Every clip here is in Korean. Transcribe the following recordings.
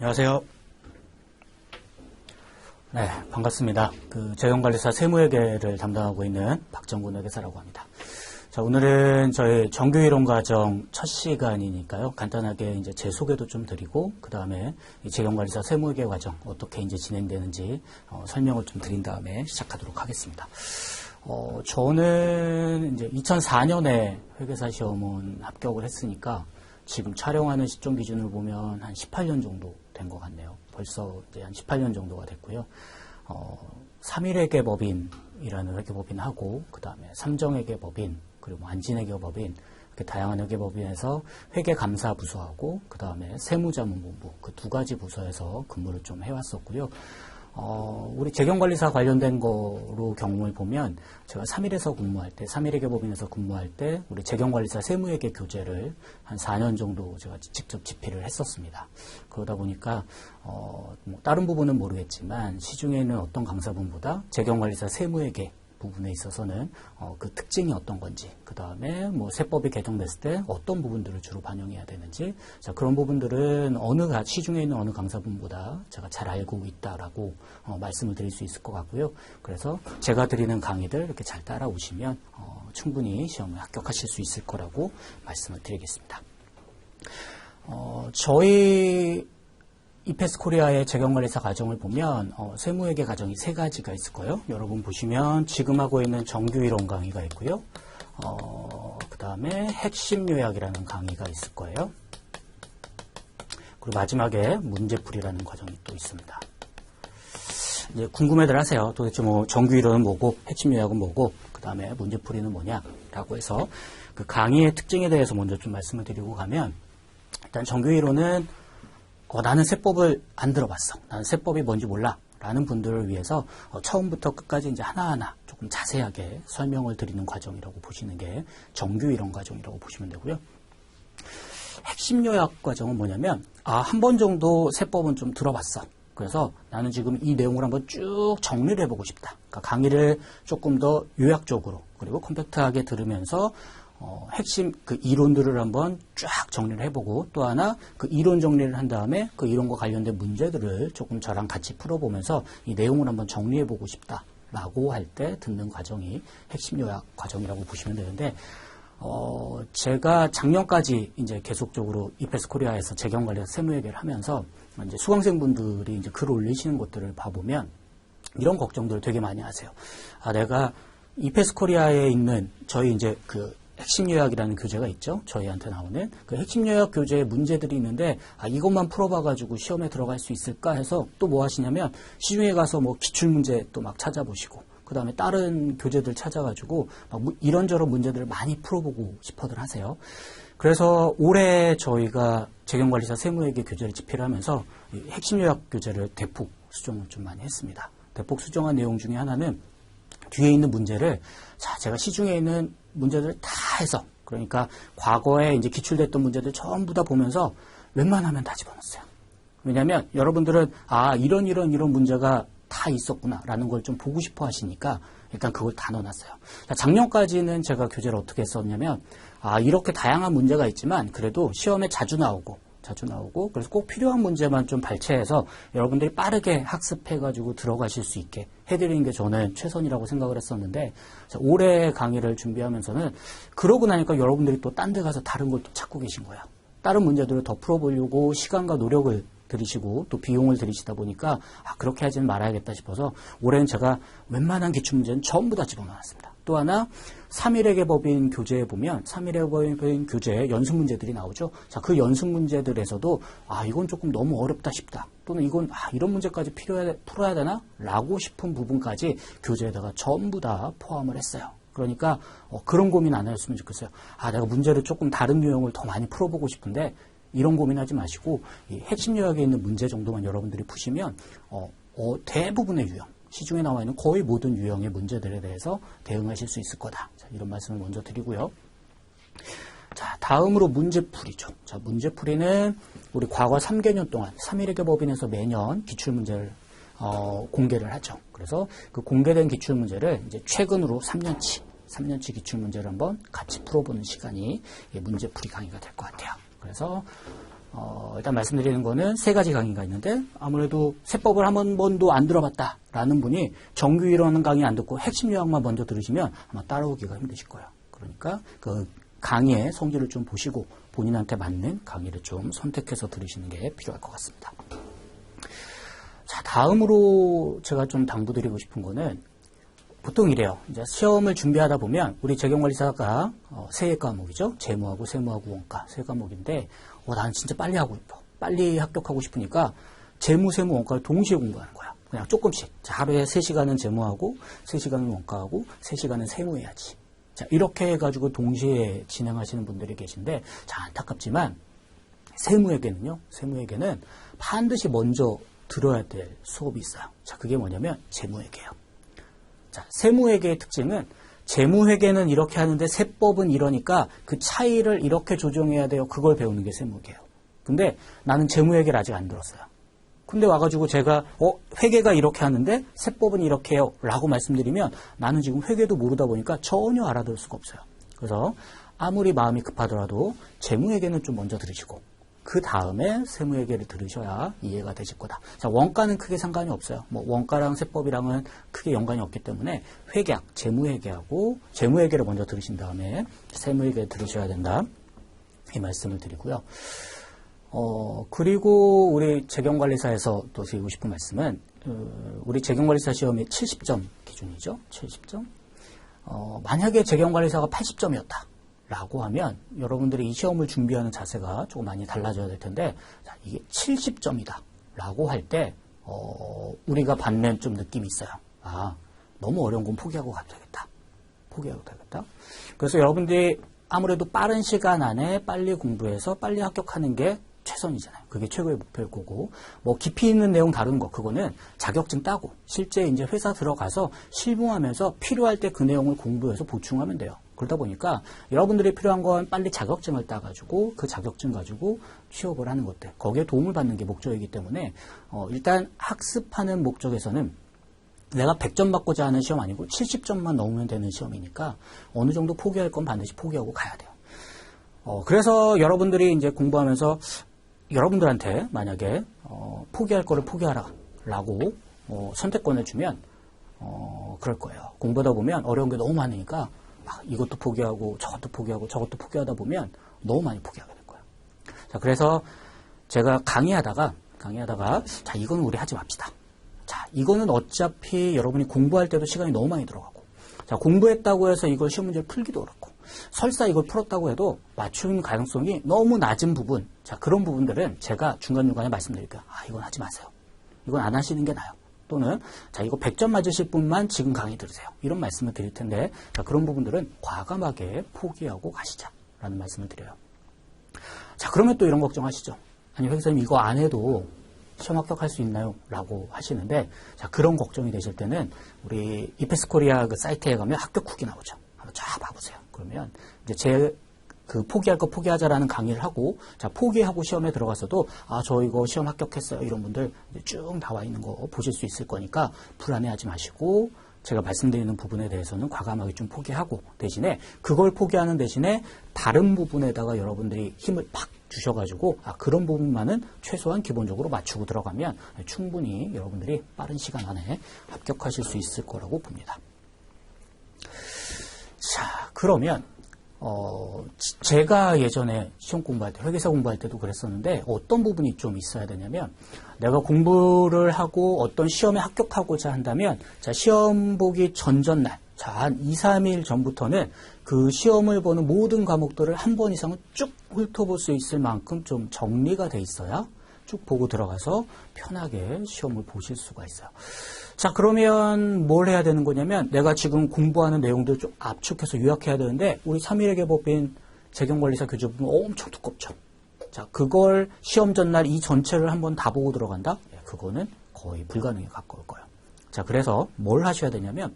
안녕하세요. 네, 반갑습니다. 재경관리사 세무회계를 담당하고 있는 박정근 회계사라고 합니다. 자, 오늘은 저희 정규이론 과정 첫 시간이니까요. 간단하게 이제 제 소개도 좀 드리고, 그 다음에 재경관리사 세무회계 과정 어떻게 이제 진행되는지 설명을 좀 드린 다음에 시작하도록 하겠습니다. 저는 이제 2004년에 회계사 시험은 합격을 했으니까 지금 촬영하는 시점 기준으로 보면 한 18년 정도 된 것 같네요. 벌써 이제 한 18년 정도가 됐고요. 3일회계법인이라는 회계법인하고, 그 다음에 삼정회계법인, 그리고 안진회계법인, 이렇게 다양한 회계법인에서 회계감사부서하고, 그 다음에 세무자문본부, 그 두 가지 부서에서 근무를 좀 해왔었고요. 우리 재경관리사 관련된 거로 경험을 보면 제가 3일에서 근무할 때, 3일회계법인에서 근무할 때 우리 재경관리사 세무회계 교재를 한 4년 정도 제가 직접 집필을 했었습니다. 그러다 보니까 뭐 다른 부분은 모르겠지만 시중에 있는 어떤 강사분보다 재경관리사 세무회계 부분에 있어서는 그 특징이 어떤 건지, 그 다음에 뭐 세법이 개정됐을 때 어떤 부분들을 주로 반영해야 되는지, 자, 그런 부분들은 시중에 있는 어느 강사분보다 제가 잘 알고 있다라고 말씀을 드릴 수 있을 것 같고요. 그래서 제가 드리는 강의들 이렇게 잘 따라오시면 충분히 시험에 합격하실 수 있을 거라고 말씀을 드리겠습니다. 저희 이페스 코리아의 재경관리사 과정을 보면 세무회계 과정이 세 가지가 있을 거예요. 여러분 보시면 지금 하고 있는 정규이론 강의가 있고요. 그 다음에 핵심 요약이라는 강의가 있을 거예요. 그리고 마지막에 문제풀이라는 과정이 또 있습니다. 이제 궁금해들 하세요. 도대체 뭐 정규이론은 뭐고 핵심 요약은 뭐고 그 다음에 문제풀이는 뭐냐라고 해서 그 강의의 특징에 대해서 먼저 좀 말씀을 드리고 가면, 일단 정규이론은 나는 세법을 안 들어봤어, 나는 세법이 뭔지 몰라 라는 분들을 위해서 처음부터 끝까지 이제 하나하나 조금 자세하게 설명을 드리는 과정이라고 보시는 게 정규이론 과정이라고 보시면 되고요. 핵심 요약 과정은 뭐냐면, 한 번 정도 세법은 좀 들어봤어, 그래서 나는 지금 이 내용을 한번 쭉 정리를 해보고 싶다. 그러니까 강의를 조금 더 요약적으로 그리고 컴팩트하게 들으면서 핵심 그 이론들을 한번 쫙 정리를 해보고, 또 하나 그 이론 정리를 한 다음에 그 이론과 관련된 문제들을 조금 저랑 같이 풀어보면서 이 내용을 한번 정리해보고 싶다라고 할 때 듣는 과정이 핵심 요약 과정이라고 보시면 되는데, 제가 작년까지 이제 계속적으로 이페스 코리아에서 재경관리사 세무회계를 하면서 이제 수강생분들이 이제 글을 올리시는 것들을 봐보면 이런 걱정들을 되게 많이 하세요. 내가 이페스 코리아에 있는 저희 이제 그 핵심 요약이라는 교재가 있죠. 저희한테 나오는 그 핵심 요약 교재에 문제들이 있는데, 이것만 풀어봐가지고 시험에 들어갈 수 있을까 해서 또 뭐 하시냐면 시중에 가서 뭐 기출문제 또 막 찾아보시고, 그 다음에 다른 교재들 찾아가지고 막 이런저런 문제들을 많이 풀어보고 싶어들 하세요. 그래서 올해 저희가 재경관리사 세무회계 교재를 집필하면서 핵심 요약 교재를 대폭 수정을 좀 많이 했습니다. 대폭 수정한 내용 중에 하나는 뒤에 있는 문제를, 제가 시중에 있는 문제들을 다 해서, 그러니까 과거에 이제 기출됐던 문제들 전부 다 보면서 웬만하면 다 집어넣었어요. 왜냐하면 여러분들은 이런 문제가 다 있었구나라는 걸 좀 보고 싶어 하시니까 일단 그걸 다 넣어놨어요. 작년까지는 제가 교재를 어떻게 했었냐면, 이렇게 다양한 문제가 있지만 그래도 시험에 자주 나오고 그래서 꼭 필요한 문제만 좀 발췌해서 여러분들이 빠르게 학습해가지고 들어가실 수 있게 해드리는 게 저는 최선이라고 생각을 했었는데, 올해 강의를 준비하면서는 그러고 나니까 여러분들이 또 딴 데 가서 다른 걸 또 찾고 계신 거예요. 다른 문제들을 더 풀어보려고 시간과 노력을 들이시고 또 비용을 들이시다 보니까 그렇게 하지는 말아야겠다 싶어서 올해는 제가 웬만한 기출문제는 전부 다 집어넣었습니다. 또 하나, 3일회계법인 교재에 보면 3일회계법인 교재에 연습 문제들이 나오죠. 그 연습 문제들에서도 이건 조금 너무 어렵다 싶다, 또는 이건 이런 문제까지 풀어야 되나? 라고 싶은 부분까지 교재에다가 전부 다 포함을 했어요. 그러니까 그런 고민 안 하셨으면 좋겠어요. 내가 문제를 조금 다른 유형을 더 많이 풀어보고 싶은데 이런 고민하지 마시고 이 핵심 요약에 있는 문제 정도만 여러분들이 푸시면 대부분의 유형, 시중에 나와 있는 거의 모든 유형의 문제들에 대해서 대응하실 수 있을 거다. 이런 말씀을 먼저 드리고요. 다음으로 문제풀이죠. 문제풀이는 우리 과거 3개년 동안 3일회계법인에서 매년 기출문제를 공개를 하죠. 그래서 그 공개된 기출문제를 이제 최근으로 3년치 기출문제를 한번 같이 풀어보는 시간이 문제풀이 강의가 될 것 같아요. 그래서 일단 말씀드리는 거는 세 가지 강의가 있는데 아무래도 세법을 한 번도 안 들어봤다라는 분이 정규 이론 강의 안 듣고 핵심 요약만 먼저 들으시면 아마 따라오기가 힘드실 거예요. 그러니까 그 강의의 성질을 좀 보시고 본인한테 맞는 강의를 좀 선택해서 들으시는 게 필요할 것 같습니다. 자, 다음으로 제가 좀 당부드리고 싶은 거는 보통 이래요. 이제 시험을 준비하다 보면 우리 재경관리사가 세 과목이죠. 재무하고 세무하고 원가 세 과목인데 나는 진짜 빨리 하고 싶어. 빨리 합격하고 싶으니까 재무, 세무, 원가를 동시에 공부하는 거야. 그냥 조금씩. 자, 하루에 3시간은 재무하고 3시간은 원가하고 3시간은 세무해야지. 자, 이렇게 해가지고 동시에 진행하시는 분들이 계신데 자, 안타깝지만 세무에게는 반드시 먼저 들어야 될 수업이 있어요. 자, 그게 뭐냐면 재무회계예요. 자, 세무회계의 특징은 재무회계는 이렇게 하는데 세법은 이러니까 그 차이를 이렇게 조정해야 돼요. 그걸 배우는 게 세무회계예요. 근데 나는 재무회계를 아직 안 들었어요. 근데 와가지고 제가 회계가 이렇게 하는데 세법은 이렇게 해요 라고 말씀드리면 나는 지금 회계도 모르다 보니까 전혀 알아들을 수가 없어요. 그래서 아무리 마음이 급하더라도 재무회계는 좀 먼저 들으시고 그 다음에 세무회계를 들으셔야 이해가 되실 거다. 자, 원가는 크게 상관이 없어요. 뭐 원가랑 세법이랑은 크게 연관이 없기 때문에 회계학, 재무회계하고 재무회계를 먼저 들으신 다음에 세무회계를 들으셔야 된다. 이 말씀을 드리고요. 그리고 우리 재경관리사에서 또 드리고 싶은 말씀은 우리 재경관리사 시험이 70점 기준이죠. 70점. 만약에 재경관리사가 80점이었다. 라고 하면 여러분들이 이 시험을 준비하는 자세가 조금 많이 달라져야 될 텐데 자, 이게 70점이다 라고 할 때 우리가 받는 좀 느낌이 있어요. 아, 너무 어려운 건 포기하고 가도 되겠다. 그래서 여러분들이 아무래도 빠른 시간 안에 빨리 공부해서 빨리 합격하는 게 최선이잖아요. 그게 최고의 목표일 거고 뭐 깊이 있는 내용 다루는 거 그거는 자격증 따고 실제 이제 회사 들어가서 실무하면서 필요할 때 그 내용을 공부해서 보충하면 돼요. 그러다 보니까 여러분들이 필요한 건 빨리 자격증을 따가지고 그 자격증 가지고 취업을 하는 것들 거기에 도움을 받는 게 목적이기 때문에 일단 학습하는 목적에서는 내가 100점 받고자 하는 시험 아니고 70점만 넘으면 되는 시험이니까 어느 정도 포기할 건 반드시 포기하고 가야 돼요. 그래서 여러분들이 이제 공부하면서 여러분들한테 만약에 포기할 거를 포기하라 라고 선택권을 주면 그럴 거예요. 공부하다 보면 어려운 게 너무 많으니까 막 이것도 포기하고 저것도 포기하다 보면 너무 많이 포기하게 될 거예요. 자, 그래서 제가 강의하다가 자, 이거는 우리 하지 맙시다. 자, 이거는 어차피 여러분이 공부할 때도 시간이 너무 많이 들어가고 자, 공부했다고 해서 이걸 시험 문제를 풀기도 어렵고 설사 이걸 풀었다고 해도 맞춤 가능성이 너무 낮은 부분 자, 그런 부분들은 제가 중간중간에 말씀드릴게요. 아, 이건 하지 마세요. 이건 안 하시는 게 나아요. 또는 자, 이거 100점 맞으실 분만 지금 강의 들으세요. 이런 말씀을 드릴 텐데 자, 그런 부분들은 과감하게 포기하고 가시자라는 말씀을 드려요. 자, 그러면 또 이런 걱정하시죠. 아니, 회계사님 이거 안 해도 시험 합격할 수 있나요? 라고 하시는데 자, 그런 걱정이 되실 때는 우리 이페스코리아 그 사이트에 가면 합격 후기 나오죠. 한번 쫙 봐보세요. 그러면 이제 그 포기할 거 포기하자라는 강의를 하고 자, 포기하고 시험에 들어가서도 아, 저 이거 시험 합격했어요. 이런 분들 쭉 나와 있는 거 보실 수 있을 거니까 불안해하지 마시고 제가 말씀드리는 부분에 대해서는 과감하게 좀 포기하고 대신에 그걸 포기하는 대신에 다른 부분에다가 여러분들이 힘을 팍 주셔가지고 아, 그런 부분만은 최소한 기본적으로 맞추고 들어가면 충분히 여러분들이 빠른 시간 안에 합격하실 수 있을 거라고 봅니다. 자, 그러면 제가 예전에 시험 공부할 때, 회계사 공부할 때도 그랬었는데 어떤 부분이 좀 있어야 되냐면 내가 공부를 하고 어떤 시험에 합격하고자 한다면 자, 시험 보기 전날, 자, 한 2, 3일 전부터는 그 시험을 보는 모든 과목들을 한 번 이상은 쭉 훑어볼 수 있을 만큼 좀 정리가 돼 있어야 쭉 보고 들어가서 편하게 시험을 보실 수가 있어요. 자, 그러면 뭘 해야 되는 거냐면 내가 지금 공부하는 내용들 좀 압축해서 요약해야 되는데 우리 3.1회계법인 재경관리사 교재부는 엄청 두껍죠. 자, 그걸 시험 전날 이 전체를 한번 다 보고 들어간다? 그거는 거의 불가능에 가까울 거예요. 자, 그래서 뭘 하셔야 되냐면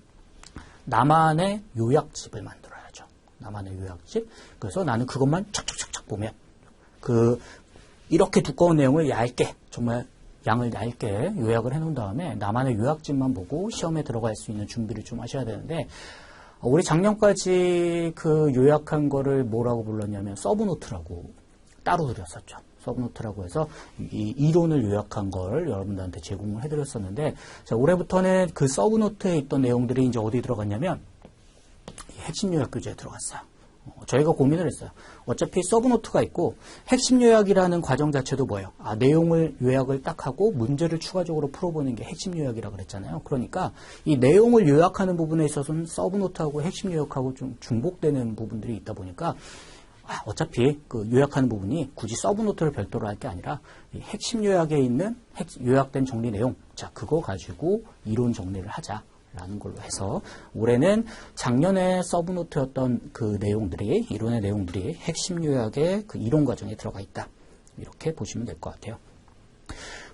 나만의 요약집을 만들어야죠. 나만의 요약집. 그래서 나는 그것만 착착착착 보면 이렇게 두꺼운 내용을 얇게 정말 양을 얇게 요약을 해놓은 다음에 나만의 요약집만 보고 시험에 들어갈 수 있는 준비를 좀 하셔야 되는데 우리 작년까지 그 요약한 거를 뭐라고 불렀냐면 서브노트라고 따로 드렸었죠. 서브노트라고 해서 이 이론을 요약한 걸 여러분들한테 제공을 해드렸었는데, 자, 올해부터는 그 서브노트에 있던 내용들이 이제 어디 들어갔냐면 핵심 요약 교재에 들어갔어요. 저희가 고민을 했어요. 어차피 서브노트가 있고 핵심 요약이라는 과정 자체도 뭐예요? 내용을 요약을 딱 하고 문제를 추가적으로 풀어보는 게 핵심 요약이라고 그랬잖아요. 그러니까 이 내용을 요약하는 부분에 있어서는 서브노트하고 핵심 요약하고 좀 중복되는 부분들이 있다 보니까 어차피 그 요약하는 부분이 굳이 서브노트를 별도로 할 게 아니라 이 핵심 요약에 있는 요약된 정리 내용, 자, 그거 가지고 이론 정리를 하자. 라는 걸로 해서 올해는 작년에 서브노트였던 그 내용들이, 이론의 내용들이 핵심 요약의 그 이론 과정에 들어가 있다. 이렇게 보시면 될 것 같아요.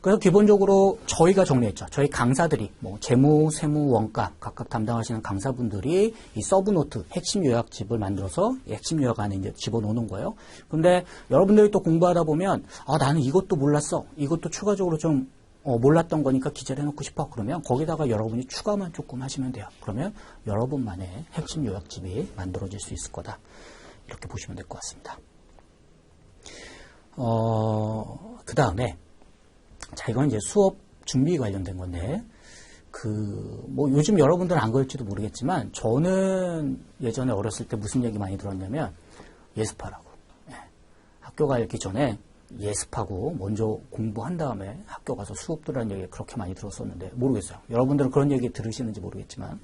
그래서 기본적으로 저희가 정리했죠. 저희 강사들이 뭐 재무, 세무, 원가 각각 담당하시는 강사분들이 이 서브노트 핵심 요약집을 만들어서 핵심 요약 안에 이제 집어넣는 거예요. 근데 여러분들이 또 공부하다 보면 나는 이것도 몰랐어. 이것도 추가적으로 좀 몰랐던 거니까 기재를 해놓고 싶어. 그러면 거기다가 여러분이 추가만 조금 하시면 돼요. 그러면 여러분만의 핵심 요약집이 만들어질 수 있을 거다. 이렇게 보시면 될 것 같습니다. 그 다음에, 자, 이건 이제 수업 준비 관련된 건데, 뭐 요즘 여러분들은 안 그럴지도 모르겠지만, 저는 예전에 어렸을 때 무슨 얘기 많이 들었냐면, 예습하라고. 학교 가기 전에 예습하고 먼저 공부한 다음에 학교 가서 수업 들으라는 얘기 그렇게 많이 들었었는데 모르겠어요. 여러분들은 그런 얘기 들으시는지 모르겠지만,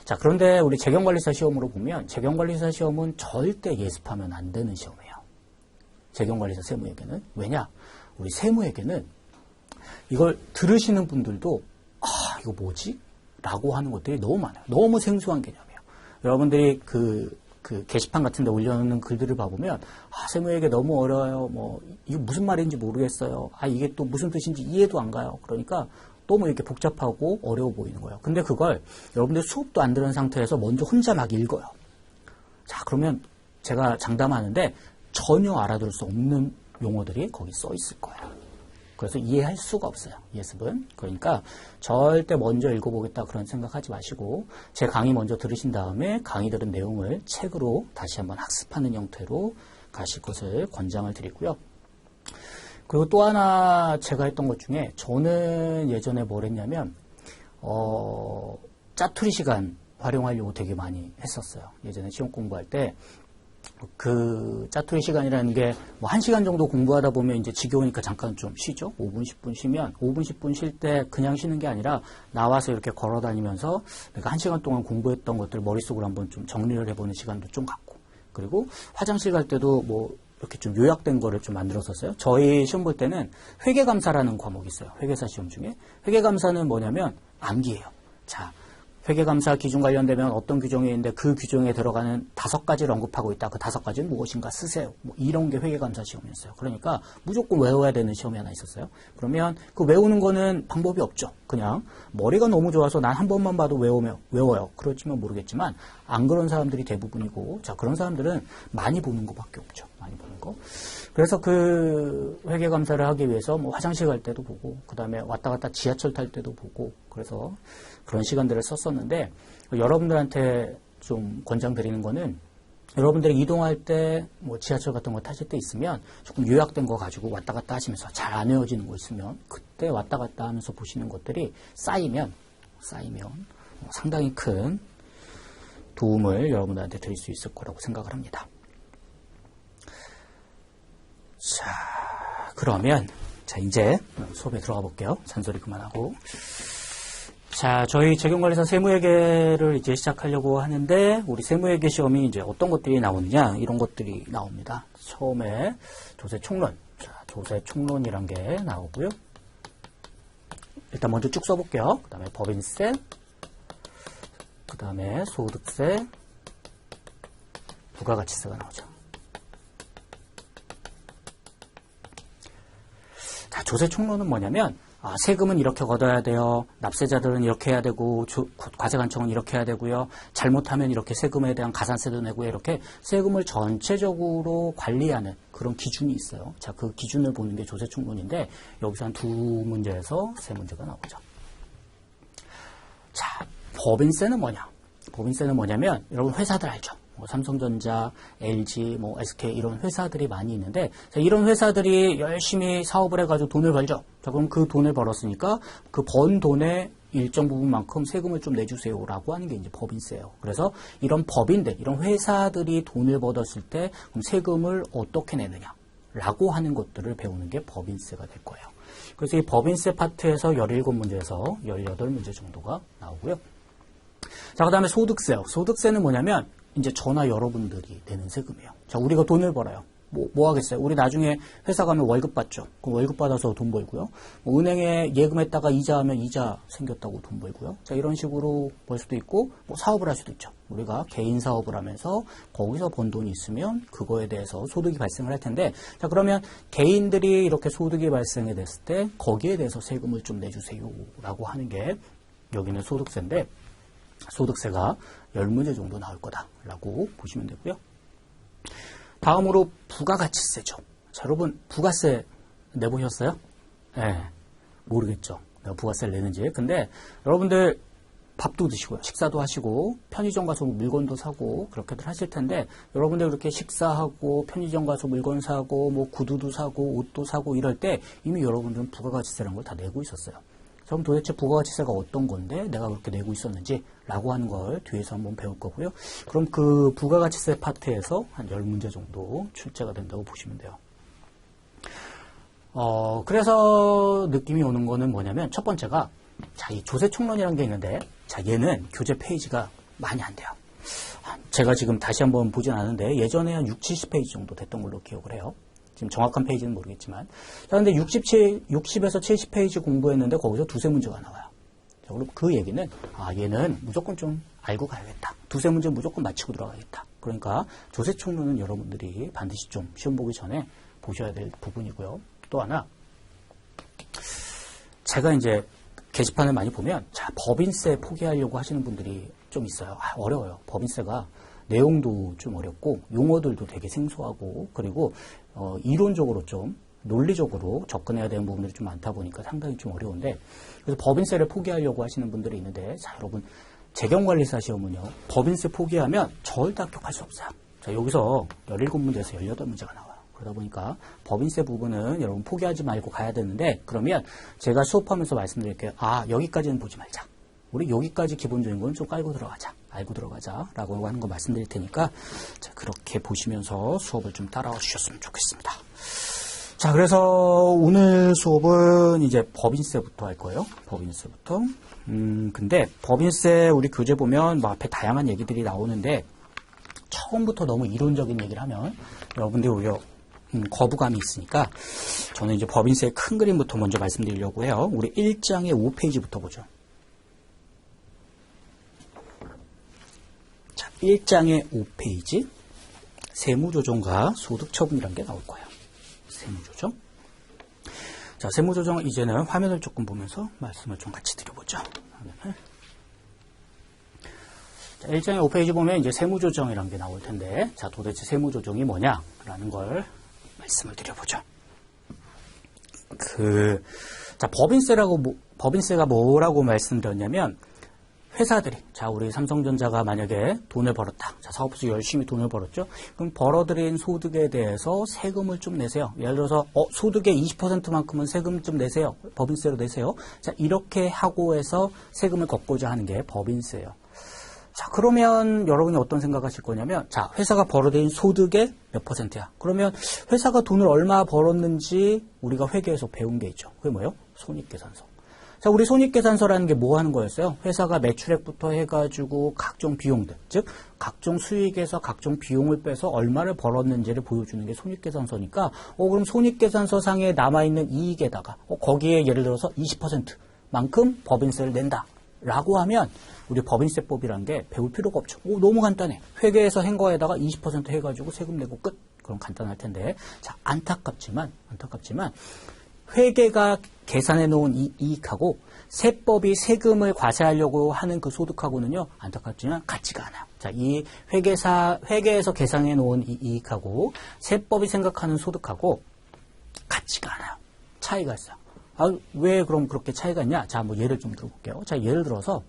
자, 그런데 우리 재경관리사 시험으로 보면 재경관리사 시험은 절대 예습하면 안 되는 시험이에요. 재경관리사 세무에게는. 왜냐? 우리 세무에게는 이걸 들으시는 분들도 이거 뭐지? 라고 하는 것들이 너무 많아요. 너무 생소한 개념이에요. 여러분들이 그 게시판 같은 데 올려놓는 글들을 봐보면 세무에게 너무 어려워요. 이거 무슨 말인지 모르겠어요. 이게 또 무슨 뜻인지 이해도 안 가요. 그러니까 너무 이렇게 복잡하고 어려워 보이는 거예요. 근데 그걸 여러분들 수업도 안 들은 상태에서 먼저 혼자 막 읽어요. 자, 그러면 제가 장담하는데 전혀 알아들을 수 없는 용어들이 거기 써 있을 거예요. 그래서 이해할 수가 없어요. 예습은. 그러니까 절대 먼저 읽어보겠다 그런 생각하지 마시고 제 강의 먼저 들으신 다음에 강의 들은 내용을 책으로 다시 한번 학습하는 형태로 가실 것을 권장을 드리고요. 그리고 또 하나 제가 했던 것 중에 저는 예전에 뭘 했냐면 짜투리 시간 활용하려고 되게 많이 했었어요. 예전에 시험 공부할 때 그 짜투리 시간이라는 게 뭐 1시간 정도 공부하다 보면 이제 지겨우니까 잠깐 좀 쉬죠. 5분, 10분 쉬면 5분, 10분 쉴 때 그냥 쉬는 게 아니라 나와서 이렇게 걸어 다니면서 내가 1시간 동안 공부했던 것들 머릿속으로 한번 좀 정리를 해보는 시간도 좀 갖고, 그리고 화장실 갈 때도 뭐 이렇게 좀 요약된 거를 좀 만들었었어요. 저희 시험 볼 때는 회계감사라는 과목이 있어요. 회계사 시험 중에. 회계감사는 뭐냐면 암기예요. 자, 회계감사 기준 관련되면 어떤 규정이 있는데 그 규정에 들어가는 5가지를 언급하고 있다. 그 5가지는 무엇인가 쓰세요. 뭐 이런 게 회계감사 시험이었어요. 그러니까 무조건 외워야 되는 시험이 하나 있었어요. 그러면 그 외우는 거는 방법이 없죠. 그냥 머리가 너무 좋아서 난 한 번만 봐도 외워요. 그렇지만 모르겠지만 안 그런 사람들이 대부분이고, 자, 그런 사람들은 많이 보는 것밖에 없죠. 많이 보는 거. 그래서 그 회계감사를 하기 위해서 뭐 화장실 갈 때도 보고, 그 다음에 왔다 갔다 지하철 탈 때도 보고, 그래서 그런 시간들을 썼었는데, 여러분들한테 좀 권장드리는 거는 여러분들이 이동할 때 뭐 지하철 같은 거 타실 때 있으면 조금 요약된 거 가지고 왔다 갔다 하시면서 잘 안 외워지는 거 있으면 그때 왔다 갔다 하면서 보시는 것들이 쌓이면 상당히 큰 도움을 여러분들한테 드릴 수 있을 거라고 생각을 합니다. 자, 그러면 이제 수업에 들어가 볼게요. 잔소리 그만하고. 자, 저희 재경관리사 세무회계를 이제 시작하려고 하는데, 우리 세무회계 시험이 이제 어떤 것들이 나오느냐, 이런 것들이 나옵니다. 처음에 조세총론. 자, 조세총론이란 게 나오고요. 일단 먼저 쭉 써볼게요. 그 다음에 법인세, 그 다음에 소득세, 부가가치세가 나오죠. 자, 조세총론은 뭐냐면, 세금은 이렇게 걷어야 돼요. 납세자들은 이렇게 해야 되고, 과세관청은 이렇게 해야 되고요. 잘못하면 이렇게 세금에 대한 가산세도 내고요. 이렇게 세금을 전체적으로 관리하는 그런 기준이 있어요. 자, 그 기준을 보는 게 조세총론인데, 여기서 한 2문제에서 3문제가 나오죠. 자, 법인세는 뭐냐? 법인세는 뭐냐면, 여러분 회사들 알죠? 뭐 삼성전자, LG, 뭐 SK 이런 회사들이 많이 있는데 자, 이런 회사들이 열심히 사업을 해가지고 돈을 벌죠. 자, 그럼 그 돈을 벌었으니까 그 번 돈의 일정 부분만큼 세금을 좀 내주세요라고 하는 게 이제 법인세예요. 그래서 이런 법인들, 이런 회사들이 돈을 벌었을 때 그럼 세금을 어떻게 내느냐라고 하는 것들을 배우는 게 법인세가 될 거예요. 그래서 이 법인세 파트에서 17문제에서 18문제 정도가 나오고요. 자, 그 다음에 소득세요. 소득세는 뭐냐면 이제 저나 여러분들이 내는 세금이에요. 자, 우리가 돈을 벌어요. 뭐 하겠어요? 우리 나중에 회사 가면 월급 받죠. 그럼 월급 받아서 돈 벌고요. 뭐 은행에 예금했다가 이자하면 이자 생겼다고 돈 벌고요. 자, 이런 식으로 벌 수도 있고, 뭐 사업을 할 수도 있죠. 우리가 개인 사업을 하면서 거기서 번 돈이 있으면 그거에 대해서 소득이 발생을 할 텐데, 자, 그러면 개인들이 이렇게 소득이 발생이 됐을 때 거기에 대해서 세금을 좀 내주세요라고 하는 게 여기는 소득세인데, 소득세가 10문제 정도 나올 거다라고 보시면 되고요. 다음으로 부가가치세죠. 자, 여러분 부가세 내보셨어요? 네, 모르겠죠. 내가 부가세를 내는지. 근데 여러분들 밥도 드시고요. 식사도 하시고 편의점 가서 물건도 사고 그렇게들 하실 텐데 여러분들 그렇게 식사하고 편의점 가서 물건 사고 뭐 구두도 사고 옷도 사고 이럴 때 이미 여러분들은 부가가치세라는 걸 다 내고 있었어요. 그럼 도대체 부가가치세가 어떤 건데 내가 그렇게 내고 있었는지 라고 하는 걸 뒤에서 한번 배울 거고요. 그럼 그 부가가치세 파트에서 한 10문제 정도 출제가 된다고 보시면 돼요. 그래서 느낌이 오는 거는 뭐냐면 첫 번째가 자, 이 조세총론이라는 게 있는데 자, 얘는 교재 페이지가 많이 안 돼요. 제가 지금 다시 한번 보진 않은데 예전에 한 60, 70페이지 정도 됐던 걸로 기억을 해요. 지금 정확한 페이지는 모르겠지만. 자, 근데 60에서 70페이지 공부했는데 거기서 두세 문제가 나와요. 자, 그럼 그 얘기는, 얘는 무조건 좀 알고 가야겠다. 두세 문제 무조건 맞히고 들어가야겠다. 그러니까 조세총론은 여러분들이 반드시 좀 시험 보기 전에 보셔야 될 부분이고요. 또 하나, 제가 이제 게시판을 많이 보면, 자, 법인세 포기하려고 하시는 분들이 좀 있어요. 어려워요. 법인세가. 내용도 좀 어렵고 용어들도 되게 생소하고 그리고 이론적으로 좀 논리적으로 접근해야 되는 부분들이 좀 많다 보니까 상당히 좀 어려운데 그래서 법인세를 포기하려고 하시는 분들이 있는데 자, 여러분 재경관리사 시험은요. 법인세 포기하면 절대 합격할 수 없어요. 자, 여기서 17문제에서 18문제가 나와요. 그러다 보니까 법인세 부분은 여러분 포기하지 말고 가야 되는데 그러면 제가 수업하면서 말씀드릴게요. 여기까지는 보지 말자. 우리 여기까지 기본적인 건 좀 깔고 들어가자. 알고 들어가자라고 하는 거 말씀드릴 테니까 자, 그렇게 보시면서 수업을 좀 따라와 주셨으면 좋겠습니다. 자, 그래서 오늘 수업은 이제 법인세부터 할 거예요. 법인세부터. 근데 법인세 우리 교재 보면 뭐 앞에 다양한 얘기들이 나오는데 처음부터 너무 이론적인 얘기를 하면 여러분들이 오히려 거부감이 있으니까 저는 이제 법인세의 큰 그림부터 먼저 말씀드리려고 해요. 우리 1장의 5페이지부터 보죠. 1장의 5페이지 세무조정과 소득처분이라는 게 나올 거예요. 세무조정. 자, 세무조정 이제는 화면을 조금 보면서 말씀을 좀 같이 드려보죠. 자, 1장의 5페이지 보면 이제 세무조정이라는 게 나올 텐데 자, 도대체 세무조정이 뭐냐라는 걸 말씀을 드려보죠. 자, 법인세가 뭐라고 말씀드렸냐면 회사들이, 자, 우리 삼성전자가 만약에 돈을 벌었다. 자, 사업에서 열심히 돈을 벌었죠? 그럼 벌어들인 소득에 대해서 세금을 좀 내세요. 예를 들어서, 소득의 20%만큼은 세금 좀 내세요. 법인세로 내세요. 자, 이렇게 하고 해서 세금을 걷고자 하는 게 법인세예요. 자, 그러면 여러분이 어떤 생각하실 거냐면, 자, 회사가 벌어들인 소득의 몇 %야? 그러면 회사가 돈을 얼마 벌었는지 우리가 회계에서 배운 게 있죠. 그게 뭐예요? 손익계산서. 자, 우리 손익계산서라는 게 뭐 하는 거였어요? 회사가 매출액부터 해가지고 각종 비용들, 즉 각종 수익에서 각종 비용을 빼서 얼마를 벌었는지를 보여주는 게 손익계산서니까 그럼 손익계산서 상에 남아있는 이익에다가 거기에 예를 들어서 20%만큼 법인세를 낸다 라고 하면 우리 법인세법이라는 게 배울 필요가 없죠. 너무 간단해. 회계에서 한 거에다가 20% 해가지고 세금 내고 끝. 그럼 간단할 텐데 자, 안타깝지만 회계가 계산해 놓은 이 이익하고 세법이 세금을 과세하려고 하는 그 소득하고는요, 안타깝지만 같지가 않아요. 자, 이 회계에서 계산해 놓은 이 이익하고 세법이 생각하는 소득하고 같지가 않아요. 차이가 있어요. 왜 그럼 그렇게 차이가 있냐? 자, 뭐 예를 좀 들어볼게요. 자, 예를 들어서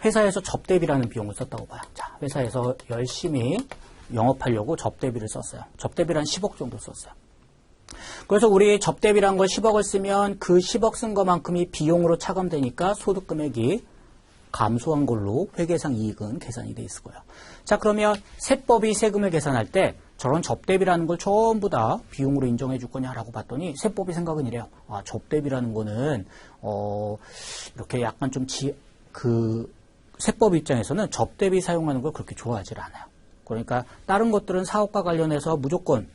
회사에서 접대비라는 비용을 썼다고 봐요. 자, 회사에서 열심히 영업하려고 접대비를 썼어요. 접대비를 한 10억 정도 썼어요. 그래서 우리 접대비란 걸 10억을 쓰면 그 10억 쓴 것만큼이 비용으로 차감되니까 소득 금액이 감소한 걸로 회계상 이익은 계산이 돼 있을 거예요. 자, 그러면 세법이 세금을 계산할 때 저런 접대비라는 걸 전부 다 비용으로 인정해 줄 거냐라고 봤더니 세법이 생각은 이래요. 아, 접대비라는 거는 이렇게 약간 좀 세법 입장에서는 접대비 사용하는 걸 그렇게 좋아하질 않아요. 그러니까 다른 것들은 사업과 관련해서 무조건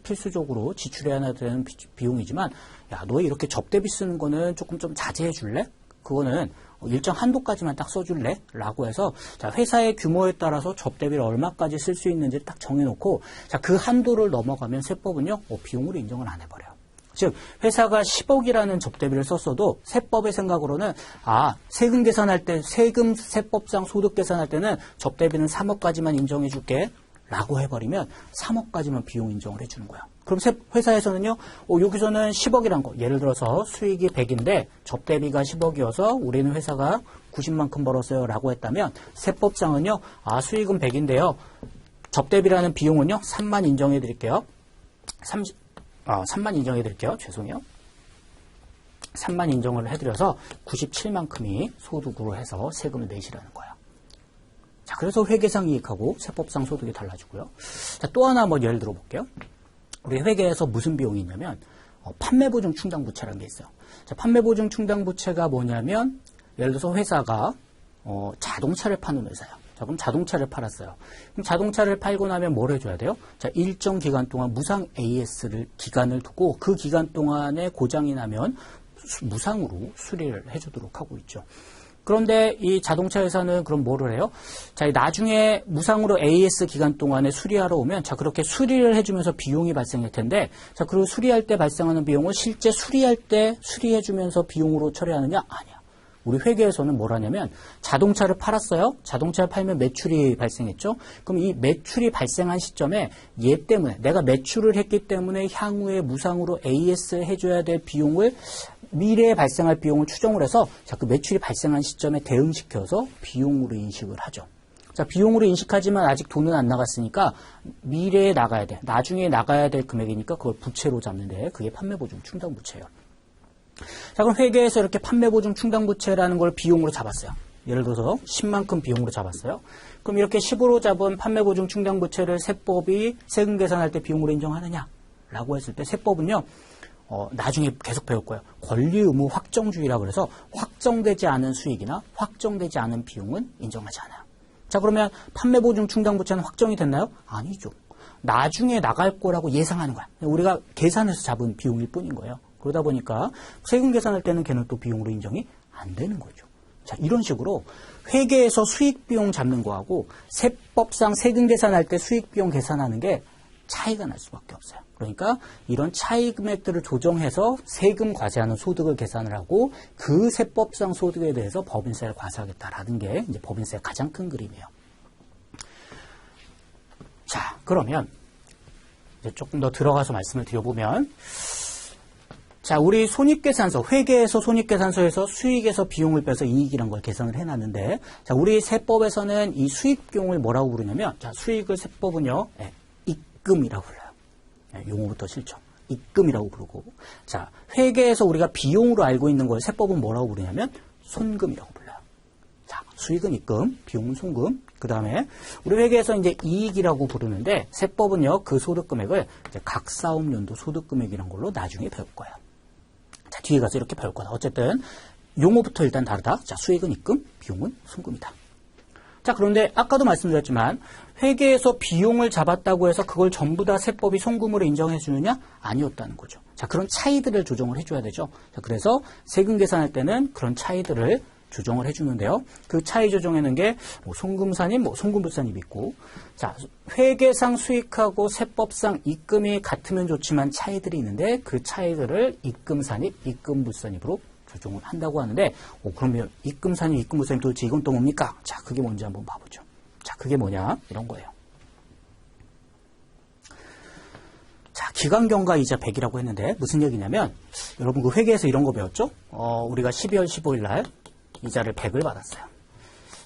필수적으로 지출해야 되는 비용이지만 야, 너 이렇게 접대비 쓰는 거는 조금 좀 자제해 줄래? 그거는 일정 한도까지만 딱 써줄래? 라고 해서 자, 회사의 규모에 따라서 접대비를 얼마까지 쓸 수 있는지를 딱 정해놓고 자, 그 한도를 넘어가면 세법은요 비용으로 인정을 안 해버려요. 즉 회사가 10억이라는 접대비를 썼어도 세법의 생각으로는 세금 계산할 때 세법상 소득 계산할 때는 접대비는 3억까지만 인정해 줄게 라고 해버리면 3억까지만 비용 인정을 해주는 거야. 그럼 회사에서는요, 여기서는 10억이란 거, 예를 들어서 수익이 100인데 접대비가 10억이어서 우리는 회사가 90만큼 벌었어요 라고 했다면 세법상은요, 수익은 100인데요, 접대비라는 비용은요, 3만 인정해 드릴게요. 3만 인정해 드릴게요. 죄송해요. 3만 인정을 해드려서 97만큼이 소득으로 해서 세금을 내시라는 거예요. 자, 그래서 회계상 이익하고 세법상 소득이 달라지고요. 자, 또 하나 예를 들어 볼게요. 우리 회계에서 무슨 비용이 있냐면 판매보증 충당부채라는 게 있어요. 자, 판매보증 충당부채가 뭐냐면 예를 들어서 회사가 자동차를 파는 회사예요. 자, 그럼 자동차를 팔았어요. 그럼 자동차를 팔고 나면 뭘 해줘야 돼요? 자, 일정 기간 동안 무상 AS를 기간을 두고 그 기간 동안에 고장이 나면 무상으로 수리를 해주도록 하고 있죠. 그런데 이 자동차 회사는 그럼 뭐를 해요? 자, 나중에 무상으로 AS 기간 동안에 수리하러 오면 자, 그렇게 수리를 해주면서 비용이 발생할 텐데 자, 그리고 수리할 때 발생하는 비용을 실제 수리할 때 수리해주면서 비용으로 처리하느냐? 아니야. 우리 회계에서는 뭘 하냐면 자동차를 팔았어요. 자동차를 팔면 매출이 발생했죠. 그럼 이 매출이 발생한 시점에 얘 때문에 내가 매출을 했기 때문에 향후에 무상으로 AS 해줘야 될 비용을 미래에 발생할 비용을 추정을 해서 자, 그 매출이 발생한 시점에 대응시켜서 비용으로 인식을 하죠. 자, 비용으로 인식하지만 아직 돈은 안 나갔으니까 미래에 나가야 돼. 나중에 나가야 될 금액이니까 그걸 부채로 잡는데 그게 판매보증 충당부채예요. 자, 그럼 회계에서 이렇게 판매보증 충당부채라는 걸 비용으로 잡았어요. 예를 들어서 10만큼 비용으로 잡았어요. 그럼 이렇게 10으로 잡은 판매보증 충당부채를 세법이 세금 계산할 때 비용으로 인정하느냐? 라고 했을 때 세법은요. 나중에 계속 배울 거예요. 권리 의무 확정주의라고 해서 확정되지 않은 수익이나 확정되지 않은 비용은 인정하지 않아요. 자, 그러면 판매보증 충당부채는 확정이 됐나요? 아니죠. 나중에 나갈 거라고 예상하는 거야. 우리가 계산해서 잡은 비용일 뿐인 거예요. 그러다 보니까 세금 계산할 때는 걔는 또 비용으로 인정이 안 되는 거죠. 자, 이런 식으로 회계에서 수익 비용 잡는 거하고 세법상 세금 계산할 때 수익 비용 계산하는 게 차이가 날 수밖에 없어요. 그러니까 이런 차이 금액들을 조정해서 세금 과세하는 소득을 계산을 하고 그 세법상 소득에 대해서 법인세를 과세하겠다라는 게 이제 법인세의 가장 큰 그림이에요. 자, 그러면 이제 조금 더 들어가서 말씀을 드려보면 자, 우리 손익계산서, 회계에서 손익계산서에서 수익에서 비용을 빼서 이익이란 걸 계산을 해놨는데 자, 우리 세법에서는 이 수익 비용을 뭐라고 부르냐면 자, 수익을 세법은요, 입금이라고 불러요. 용어부터 싫죠. 입금이라고 부르고 자, 회계에서 우리가 비용으로 알고 있는 걸 세법은 뭐라고 부르냐면 손금이라고 불러요. 자, 수익은 입금, 비용은 손금. 그 다음에 우리 회계에서 이제 이익이라고 부르는데 세법은요, 그 소득금액을 이제 각 사업연도 소득금액이란 걸로 나중에 배울 거예요. 자, 뒤에 가서 이렇게 배울 거다. 어쨌든 용어부터 일단 다르다. 자, 수익은 입금, 비용은 손금이다. 자, 그런데 아까도 말씀드렸지만 회계에서 비용을 잡았다고 해서 그걸 전부 다 세법이 손금으로 인정해 주느냐? 아니었다는 거죠. 자, 그런 차이들을 조정을 해줘야 되죠. 자, 그래서 세금 계산할 때는 그런 차이들을 조정을 해주는데요. 그 차이 조정하는 게 손금산입, 손금부산입 있고, 자, 회계상 수익하고 세법상 입금이 같으면 좋지만 차이들이 있는데 그 차이들을 입금산입, 입금부산입으로 조정을 한다고 하는데, 그러면 입금산입, 입금부산입 도대체 이건 또 뭡니까? 자, 그게 뭔지 한번 봐보죠. 자, 그게 뭐냐? 이런 거예요. 자, 기간경과 이자 100이라고 했는데 무슨 얘기냐면 여러분 그 회계에서 이런 거 배웠죠? 우리가 12월 15일 날 이자를 100을 받았어요.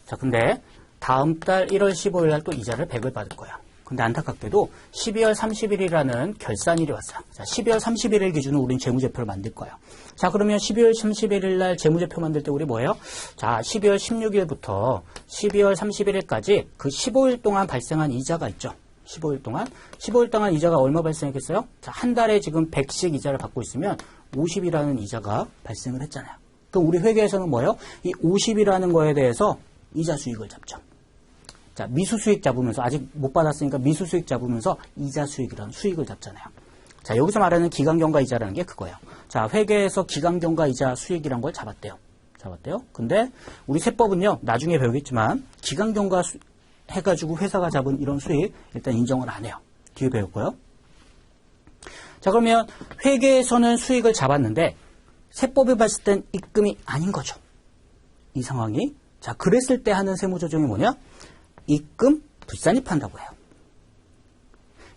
자, 근데 다음 달 1월 15일 날 또 이자를 100을 받을 거야. 근데 안타깝게도 12월 30일이라는 결산일이 왔어요. 자, 12월 31일 기준으로 우린 재무제표를 만들 거예요. 자, 그러면 12월 31일 날 재무제표 만들 때 우리 뭐예요? 자, 12월 16일부터 12월 31일까지 그 15일 동안 발생한 이자가 있죠. 15일 동안 이자가 얼마 발생했겠어요? 자, 한 달에 지금 100씩 이자를 받고 있으면 50이라는 이자가 발생을 했잖아요. 그럼 우리 회계에서는 뭐예요? 이 50이라는 거에 대해서 이자 수익을 잡죠. 자, 미수 수익 잡으면서, 아직 못 받았으니까 미수 수익 잡으면서 이자 수익이라는 수익을 잡잖아요. 자, 여기서 말하는 기간경과 이자라는 게 그거예요. 자, 회계에서 기간경과 이자 수익이란 걸 잡았대요. 근데 우리 세법은요, 나중에 배우겠지만 기간경과 해가지고 회사가 잡은 이런 수익 일단 인정을 안 해요. 뒤에 배울 거예요. 자, 그러면 회계에서는 수익을 잡았는데 세법에 봤을 땐 입금이 아닌 거죠. 이 상황이. 자, 그랬을 때 하는 세무조정이 뭐냐? 입금 불산입한다고 해요.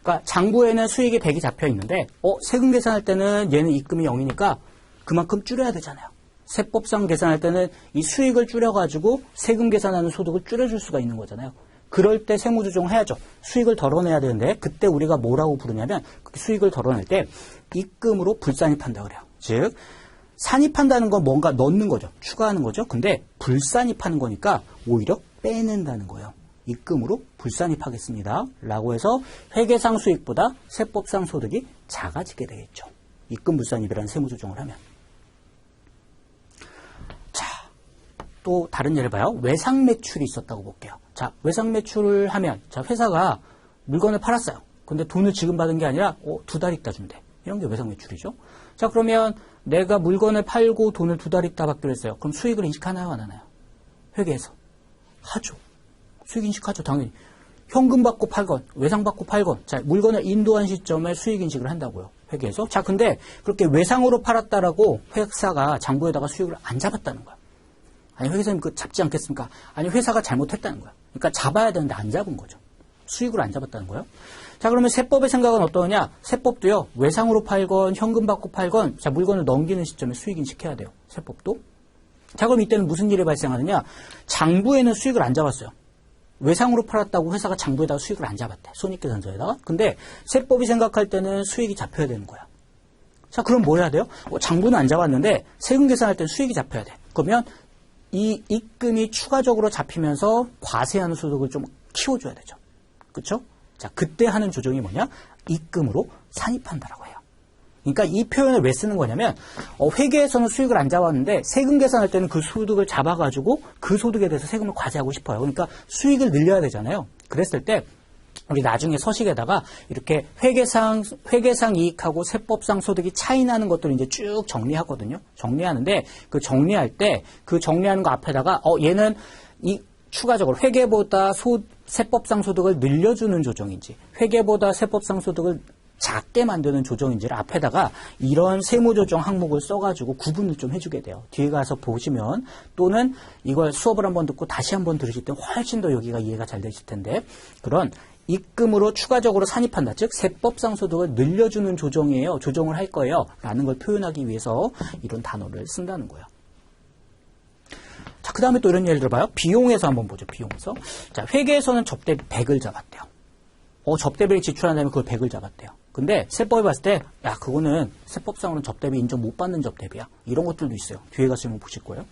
그러니까 장부에는 수익이 100이 잡혀 있는데 세금 계산할 때는 얘는 입금이 0이니까 그만큼 줄여야 되잖아요. 세법상 계산할 때는 이 수익을 줄여가지고 세금 계산하는 소득을 줄여줄 수가 있는 거잖아요. 그럴 때 세무조정을 해야죠. 수익을 덜어내야 되는데 그때 우리가 뭐라고 부르냐면 수익을 덜어낼 때 입금으로 불산입한다 그래요. 즉 산입한다는 건 뭔가 넣는 거죠. 추가하는 거죠. 근데 불산입하는 거니까 오히려 빼낸다는 거예요. 입금으로 불산입하겠습니다. 라고 해서 회계상 수익보다 세법상 소득이 작아지게 되겠죠. 입금 불산입이라는 세무조정을 하면. 자, 또 다른 예를 봐요. 외상 매출이 있었다고 볼게요. 자, 외상 매출을 하면, 자, 회사가 물건을 팔았어요. 근데 돈을 지금 받은 게 아니라 2달 있다 준대. 이런 게 외상 매출이죠. 자, 그러면 내가 물건을 팔고 돈을 2달 있다 받기로 했어요. 그럼 수익을 인식하나요, 안 하나요? 회계에서. 하죠. 수익 인식하죠, 당연히. 현금 받고 팔건, 외상 받고 팔건, 자, 물건을 인도한 시점에 수익 인식을 한다고요, 회계에서. 자, 근데 그렇게 외상으로 팔았다라고 회사가 장부에다가 수익을 안 잡았다는 거야. 아니, 회계사님 그거 잡지 않겠습니까? 아니, 회사가 잘못했다는 거야. 그러니까 잡아야 되는데 안 잡은 거죠. 수익을 안 잡았다는 거예요. 자, 그러면 세법의 생각은 어떠냐? 세법도요, 외상으로 팔건, 현금 받고 팔건, 자, 물건을 넘기는 시점에 수익 인식해야 돼요, 세법도. 자, 그럼 이때는 무슨 일이 발생하느냐? 장부에는 수익을 안 잡았어요. 외상으로 팔았다고 회사가 장부에다가 수익을 안 잡았대. 손익계산서에다가. 근데 세법이 생각할 때는 수익이 잡혀야 되는 거야. 자, 그럼 뭐 해야 돼요? 장부는 안 잡았는데 세금 계산할 때는 수익이 잡혀야 돼. 그러면 이 입금이 추가적으로 잡히면서 과세하는 소득을 좀 키워줘야 되죠. 그렇죠? 자, 그때 하는 조정이 뭐냐? 입금으로 산입한다라고 해요. 그러니까 이 표현을 왜 쓰는 거냐면 회계에서는 수익을 안 잡았는데 세금 계산할 때는 그 소득을 잡아가지고 그 소득에 대해서 세금을 과세하고 싶어요. 그러니까 수익을 늘려야 되잖아요. 그랬을 때 우리 나중에 서식에다가 이렇게 회계상 이익하고 세법상 소득이 차이 나는 것들을 이제 쭉 정리하거든요. 정리하는데 그 정리할 때 그 정리하는 거 앞에다가 얘는 이 추가적으로 회계보다 세법상 소득을 늘려주는 조정인지 회계보다 세법상 소득을 작게 만드는 조정인지를 앞에다가 이런 세무조정 항목을 써가지고 구분을 좀 해주게 돼요. 뒤에 가서 보시면 또는 이걸 수업을 한번 듣고 다시 한번 들으실 때 훨씬 더 여기가 이해가 잘 되실 텐데 그런 입금으로 추가적으로 산입한다. 즉 세법상 소득을 늘려주는 조정이에요. 조정을 할 거예요. 라는 걸 표현하기 위해서 이런 단어를 쓴다는 거예요. 자, 그 다음에 또 이런 예를 들어봐요. 비용에서 한번 보죠. 비용에서. 자, 회계에서는 접대비 100을 잡았대요. 접대비를 지출한 다음에 그걸 100을 잡았대요. 근데 세법에 봤을 때 야, 그거는 세법상으로는 접대비 인정 못 받는 접대비야. 이런 것들도 있어요. 뒤에 가서 한번 보실 거예요.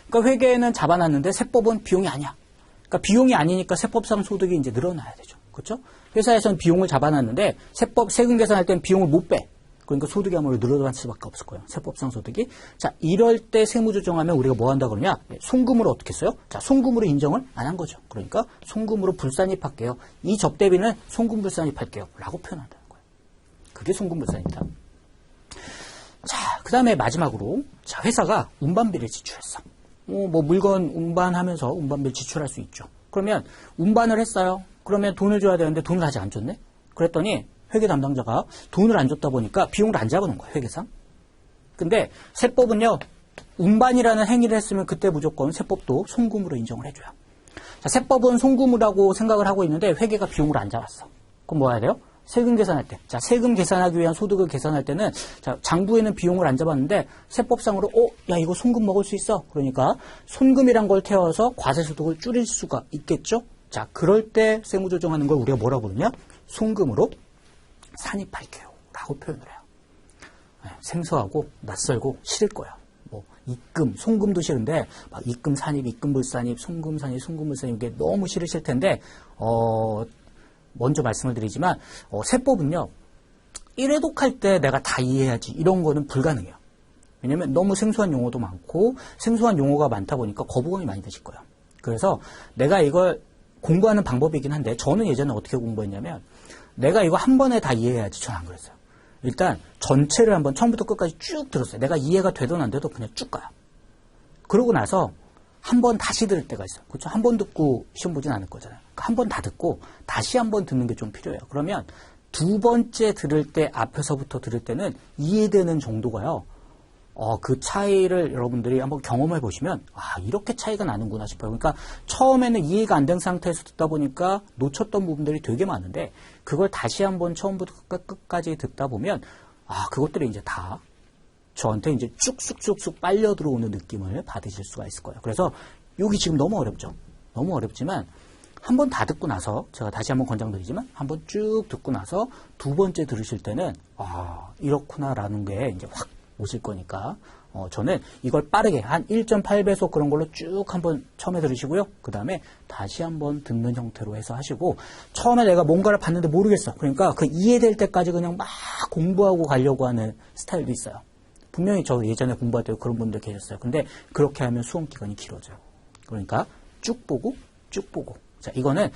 그러니까 회계에는 잡아놨는데 세법은 비용이 아니야. 그러니까 비용이 아니니까 세법상 소득이 이제 늘어나야 되죠. 그렇죠? 회사에서는 비용을 잡아놨는데 세금 계산할 때는 비용을 못 빼. 그러니까 소득이 아무래도 늘어날 수밖에 없을 거예요. 세법상 소득이. 자, 이럴 때 세무조정하면 우리가 뭐 한다 그러냐? 송금으로 어떻게 써요? 자, 송금으로 인정을 안 한 거죠. 그러니까 송금으로 불산입할게요. 이 접대비는 송금 불산입할게요. 라고 표현한다는 거예요. 그게 송금 불산입니다. 자, 그 다음에 마지막으로 자, 회사가 운반비를 지출했어. 뭐 물건 운반하면서 운반비를 지출할 수 있죠. 그러면 운반을 했어요. 그러면 돈을 줘야 되는데 돈을 아직 안 줬네? 그랬더니 회계 담당자가 돈을 안 줬다 보니까 비용을 안 잡아놓은 거예요, 회계상. 근데 세법은요, 운반이라는 행위를 했으면 그때 무조건 세법도 송금으로 인정을 해줘요. 자, 세법은 송금이라고 생각을 하고 있는데 회계가 비용을 안 잡았어. 그럼 뭐 해야 돼요? 세금 계산할 때. 자, 세금 계산하기 위한 소득을 계산할 때는, 자, 장부에는 비용을 안 잡았는데, 세법상으로, 야, 이거 손금 먹을 수 있어. 그러니까, 손금이란 걸 태워서 과세소득을 줄일 수가 있겠죠? 자, 그럴 때 세무조정하는 걸 우리가 뭐라고 부르냐? 손금으로 산입할게요. 라고 표현을 해요. 네, 생소하고, 낯설고, 싫을 거야. 뭐, 입금, 송금도 싫은데, 막 입금 산입, 입금 불산입, 송금 산입, 송금 불산입, 이게 너무 싫으실 텐데, 먼저 말씀을 드리지만 세법은요. 1회독할 때 내가 다 이해해야지 이런 거는 불가능해요. 왜냐면 너무 생소한 용어도 많고 생소한 용어가 많다 보니까 거부감이 많이 드실 거예요. 그래서 내가 이걸 공부하는 방법이긴 한데 저는 예전에 어떻게 공부했냐면 내가 이거 한 번에 다 이해해야지 저는 안 그랬어요. 일단 전체를 한번 처음부터 끝까지 쭉 들었어요. 내가 이해가 되든 안 돼도 그냥 쭉 가요. 그러고 나서 한 번 다시 들을 때가 있어요. 그렇죠? 한 번 듣고 시험 보진 않을 거잖아요. 한 번 다 듣고 다시 한 번 듣는 게 좀 필요해요. 그러면 두 번째 들을 때 앞에서부터 들을 때는 이해되는 정도가요. 그 차이를 여러분들이 한번 경험해 보시면 이렇게 차이가 나는구나 싶어요. 그러니까 처음에는 이해가 안 된 상태에서 듣다 보니까 놓쳤던 부분들이 되게 많은데 그걸 다시 한번 처음부터 끝까지 듣다 보면 그것들이 이제 다 저한테 이제 쭉쭉쭉쭉 빨려 들어오는 느낌을 받으실 수가 있을 거예요. 그래서 여기 지금 너무 어렵죠. 너무 어렵지만 한 번 다 듣고 나서 제가 다시 한번 권장드리지만 한 번 쭉 듣고 나서 두 번째 들으실 때는 이렇구나라는 게 이제 확 오실 거니까 저는 이걸 빠르게 한 1.8배속 그런 걸로 쭉 한번 처음에 들으시고요. 그 다음에 다시 한번 듣는 형태로 해서 하시고 처음에 내가 뭔가를 봤는데 모르겠어. 그러니까 그 이해될 때까지 그냥 막 공부하고 가려고 하는 스타일도 있어요. 분명히 저 예전에 공부할 때 그런 분들 계셨어요. 근데 그렇게 하면 수험 기간이 길어져요. 그러니까 쭉 보고 쭉 보고. 자, 이거는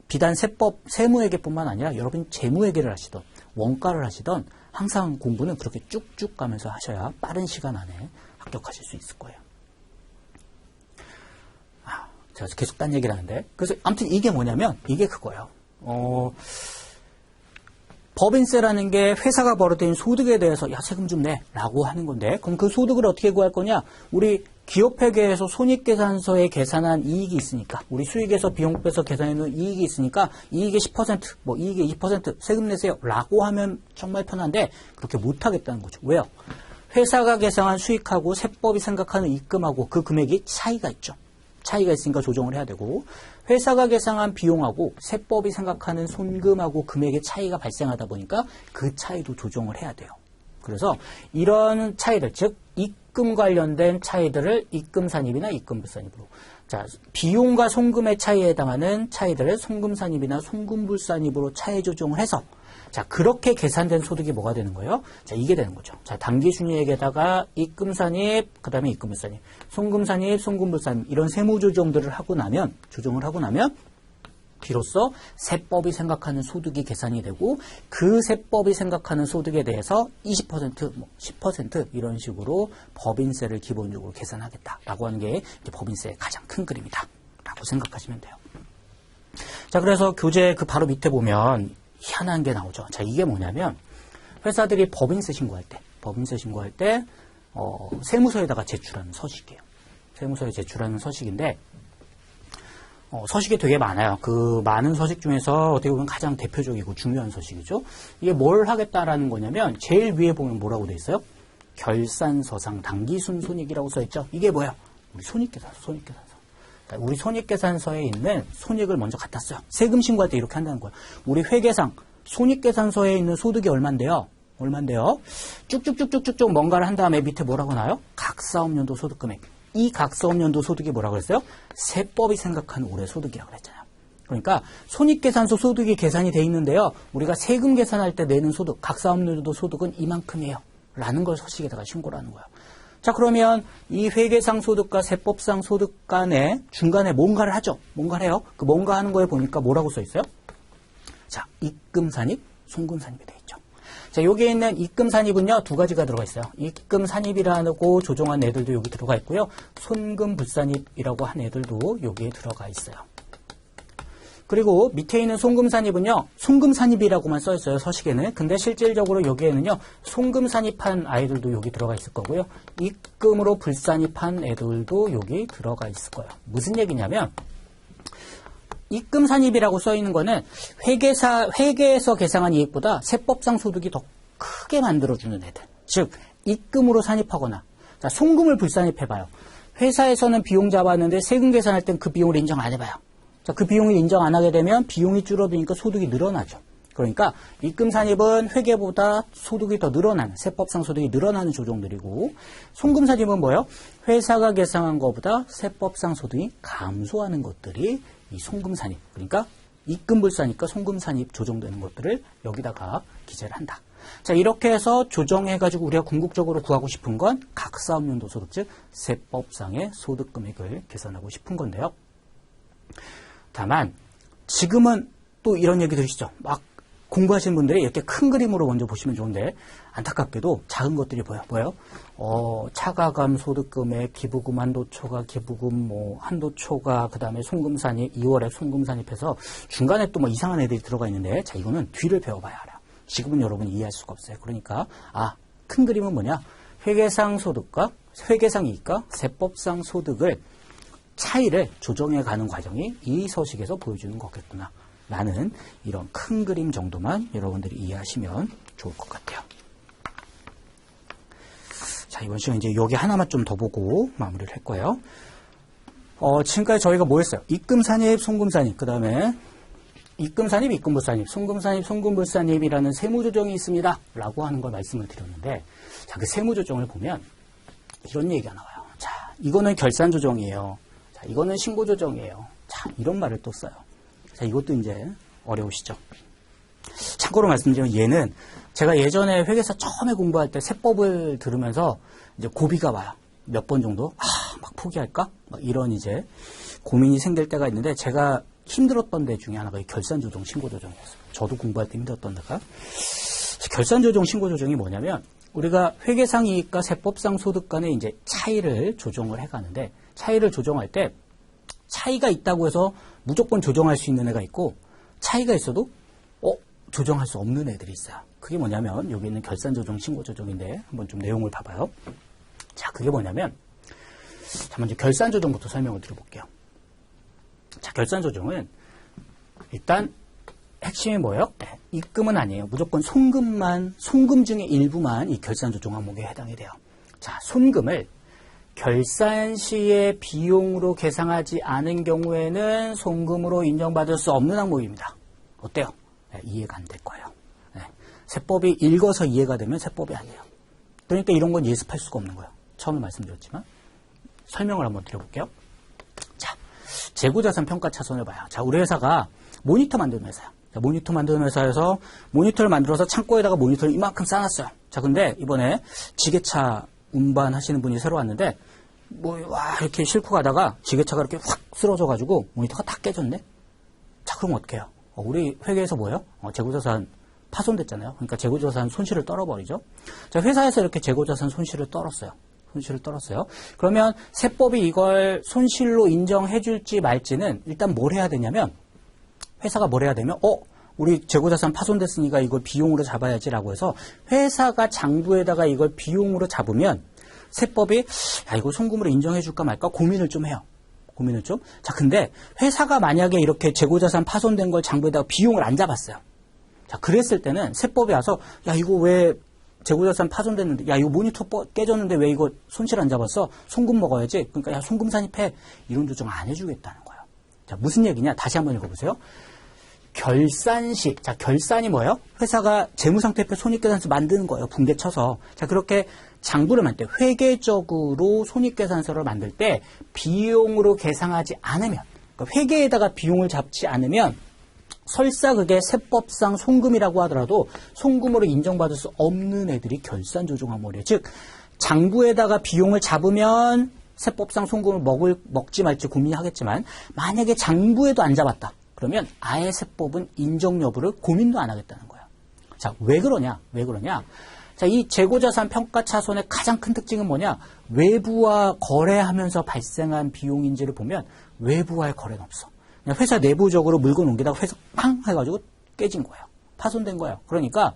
비단 세법, 세무회계뿐만 아니라 여러분 재무회계를 하시던 원가를 하시던 항상 공부는 그렇게 쭉쭉 가면서 하셔야 빠른 시간 안에 합격하실 수 있을 거예요. 제가 계속 딴 얘기를 하는데 그래서 아무튼 이게 뭐냐면 이게 그거예요. 법인세라는 게 회사가 벌어들인 소득에 대해서 야 세금 좀 내 라고 하는 건데 그럼 그 소득을 어떻게 구할 거냐? 우리 기업회계에서 손익계산서에 계산한 이익이 있으니까 우리 수익에서 비용 빼서 계산해놓은 이익이 있으니까 이익의 10% 뭐 이익의 20% 세금 내세요 라고 하면 정말 편한데 그렇게 못하겠다는 거죠. 왜요? 회사가 계산한 수익하고 세법이 생각하는 입금하고 그 금액이 차이가 있죠. 차이가 있으니까 조정을 해야 되고 회사가 계산한 비용하고 세법이 생각하는 손금하고 금액의 차이가 발생하다 보니까 그 차이도 조정을 해야 돼요. 그래서 이런 차이들, 즉 입금 관련된 차이들을 입금산입이나 입금불산입으로 자 비용과 손금의 차이에 해당하는 차이들을 손금산입이나 손금불산입으로 차이 조정을 해서 자 그렇게 계산된 소득이 뭐가 되는 거예요? 자 이게 되는 거죠. 자 당기순이액에다가 입금산입 그 다음에 입금불산입 손금산입 손금불산입 이런 세무조정들을 하고 나면 조정을 하고 나면 비로소 세법이 생각하는 소득이 계산이 되고 그 세법이 생각하는 소득에 대해서 20%, 10% 이런 식으로 법인세를 기본적으로 계산하겠다라고 하는 게 이제 법인세의 가장 큰 그림이다 라고 생각하시면 돼요. 자 그래서 교재 그 바로 밑에 보면 희한한 게 나오죠. 자 이게 뭐냐면 회사들이 법인세 신고할 때 세무서에다가 제출하는 서식이에요. 세무서에 제출하는 서식인데 서식이 되게 많아요. 그 많은 서식 중에서 어떻게 보면 가장 대표적이고 중요한 서식이죠. 이게 뭘 하겠다라는 거냐면 제일 위에 보면 뭐라고 돼 있어요? 결산서상 당기순 손익이라고 써 있죠. 이게 뭐야? 우리 손익계산서. 우리 손익계산서에 있는 손익을 먼저 갖다 써요. 세금 신고할 때 이렇게 한다는 거예요. 우리 회계상 손익계산서에 있는 소득이 얼만데요? 쭉쭉쭉쭉쭉 뭔가를 한 다음에 밑에 뭐라고 나와요? 각사업연도 소득금액. 이 각사업연도 소득이 뭐라고 그랬어요? 세법이 생각하는 올해 소득이라고 그랬잖아요. 그러니까 손익계산서 소득이 계산이 돼 있는데요. 우리가 세금 계산할 때 내는 소득, 각사업연도 소득은 이만큼이에요. 라는 걸 서식에다가 신고를 하는 거예요. 자 그러면 이 회계상 소득과 세법상 소득 간에 중간에 뭔가를 하죠. 뭔가를 해요. 그 뭔가 하는 거에 보니까 뭐라고 써 있어요? 자 입금산입, 손금산입이 돼 있죠. 자, 여기에 있는 입금산입은요, 두 가지가 들어가 있어요. 입금산입이라고 조정한 애들도 여기 들어가 있고요. 손금불산입이라고 한 애들도 여기에 들어가 있어요. 그리고 밑에 있는 손금산입은요, 손금산입이라고만 써 있어요, 서식에는. 근데 실질적으로 여기에는요, 손금산입한 아이들도 여기 들어가 있을 거고요. 입금으로 불산입한 애들도 여기 들어가 있을 거예요. 무슨 얘기냐면, 입금산입이라고 써 있는 거는 회계에서 계상한 이익보다 세법상 소득이 더 크게 만들어주는 애들. 즉, 입금으로 산입하거나, 자, 송금을 불산입해봐요. 회사에서는 비용 잡았는데 세금 계산할 땐 그 비용을 인정 안 해봐요. 자, 그 비용을 인정 안 하게 되면 비용이 줄어드니까 소득이 늘어나죠. 그러니까 입금산입은 회계보다 소득이 더 늘어나는, 세법상 소득이 늘어나는 조정들이고, 송금산입은 뭐예요? 회사가 계상한 것보다 세법상 소득이 감소하는 것들이 이 송금산입. 그러니까 입금불사니까 송금산입 조정되는 것들을 여기다가 기재를 한다. 자, 이렇게 해서 조정해가지고 우리가 궁극적으로 구하고 싶은 건 각사업연도 소득, 즉 세법상의 소득 금액을 계산하고 싶은 건데요. 다만 지금은 또 이런 얘기 들으시죠? 막 공부하시는 분들이 이렇게 큰 그림으로 먼저 보시면 좋은데 안타깝게도 작은 것들이 뭐예요? 차가감 소득금액, 기부금 한도초과, 기부금 한도초과, 그 다음에 송금산입, 2월에 송금산입해서 중간에 또 이상한 애들이 들어가 있는데, 자, 이거는 뒤를 배워봐야 알아. 지금은 여러분이 이해할 수가 없어요. 그러니까 큰 그림은 뭐냐? 회계상 소득과 회계상 이익과 세법상 소득을 차이를 조정해가는 과정이 이 서식에서 보여주는 거겠구나. 라는 이런 큰 그림 정도만 여러분들이 이해하시면 좋을 것 같아요. 자, 이번 시간 이제 여기 하나만 좀 더 보고 마무리를 할 거예요. 지금까지 저희가 뭐 했어요? 입금산입, 송금산입, 그 다음에 입금산입, 입금불산입, 송금산입, 송금불산입이라는 세무조정이 있습니다. 라고 하는 걸 말씀을 드렸는데, 자, 그 세무조정을 보면 이런 얘기가 나와요. 자, 이거는 결산조정이에요. 자, 이거는 신고조정이에요. 자, 이런 말을 또 써요. 자, 이것도 이제 어려우시죠? 참고로 말씀드리면 얘는 제가 예전에 회계사 처음에 공부할 때 세법을 들으면서 이제 고비가 와요. 몇 번 정도? 막 포기할까? 막 이런 이제 고민이 생길 때가 있는데, 제가 힘들었던 데 중에 하나가 이 결산조정, 신고조정이었어요. 저도 공부할 때 힘들었던 데가. 결산조정, 신고조정이 뭐냐면, 우리가 회계상 이익과 세법상 소득 간의 이제 차이를 조정을 해가는데, 차이를 조정할 때 차이가 있다고 해서 무조건 조정할 수 있는 애가 있고, 차이가 있어도 조정할 수 없는 애들이 있어요. 그게 뭐냐면, 여기 있는 결산조정, 신고조정인데 한번 좀 내용을 봐봐요. 자, 그게 뭐냐면, 자, 먼저 결산조정부터 설명을 드려볼게요. 자, 결산조정은 일단 핵심이 뭐예요? 네, 입금은 아니에요. 무조건 송금 중에 일부만 이 결산조정 항목에 해당이 돼요. 자, 손금을 결산 시에 비용으로 계상하지 않은 경우에는 송금으로 인정받을 수 없는 항목입니다. 어때요? 네, 이해가 안 될 거예요. 네, 세법이 읽어서 이해가 되면 세법이 아니에요. 그러니까 이런 건 예습할 수가 없는 거예요. 처음에 말씀드렸지만 설명을 한번 드려볼게요. 자, 재고자산 평가 차손을 봐요. 자, 우리 회사가 모니터 만드는 회사야. 자, 모니터 만드는 회사에서 모니터를 만들어서 창고에다가 모니터를 이만큼 쌓아놨어요. 자, 근데 이번에 지게차 운반하시는 분이 새로 왔는데, 이렇게 싣고 가다가 지게차가 이렇게 확 쓰러져가지고 모니터가 다 깨졌네? 자, 그럼 어떡해요? 우리 회계에서 뭐예요? 재고자산 파손됐잖아요. 그러니까 재고자산 손실을 떨어버리죠. 자, 회사에서 이렇게 재고자산 손실을 떨었어요. 그러면 세법이 이걸 손실로 인정해줄지 말지는 일단 뭘 해야 되냐면, 회사가 뭘 해야 되면, 우리 재고자산 파손됐으니까 이걸 비용으로 잡아야지라고 해서 회사가 장부에다가 이걸 비용으로 잡으면 세법이 이거 송금으로 인정해줄까 말까 고민을 좀 해요. 자, 근데 회사가 만약에 이렇게 재고자산 파손된 걸 장부에다가 비용을 안 잡았어요. 자, 그랬을 때는 세법이 와서 이거 왜 재고자산 파손됐는데, 이거 모니터 깨졌는데 왜 이거 손실 안 잡았어? 송금 먹어야지. 그러니까 송금 산입해. 이런 조정 안 해주겠다는 거예요. 자, 무슨 얘기냐? 다시 한번 읽어보세요. 결산시. 자, 결산이 뭐예요? 회사가 재무상태표 손익계산서 만드는 거예요. 붕대 쳐서. 자, 그렇게 장부를 만들 때, 회계적으로 손익계산서를 만들 때 비용으로 계상하지 않으면, 그러니까 회계에다가 비용을 잡지 않으면 설사 그게 세법상 송금이라고 하더라도 송금으로 인정받을 수 없는 애들이 결산조정 항목이에요. 즉, 장부에다가 비용을 잡으면 세법상 송금을 먹지 말지 고민하겠지만, 만약에 장부에도 안 잡았다. 그러면 아예 세법은 인정 여부를 고민도 안 하겠다는 거예요. 자, 왜 그러냐? 자, 이 재고자산 평가 차손의 가장 큰 특징은 뭐냐? 외부와 거래하면서 발생한 비용인지를 보면 외부와의 거래는 없어. 그냥 회사 내부적으로 물건 옮기다가 회사 팡 해가지고 깨진 거예요. 파손된 거예요. 그러니까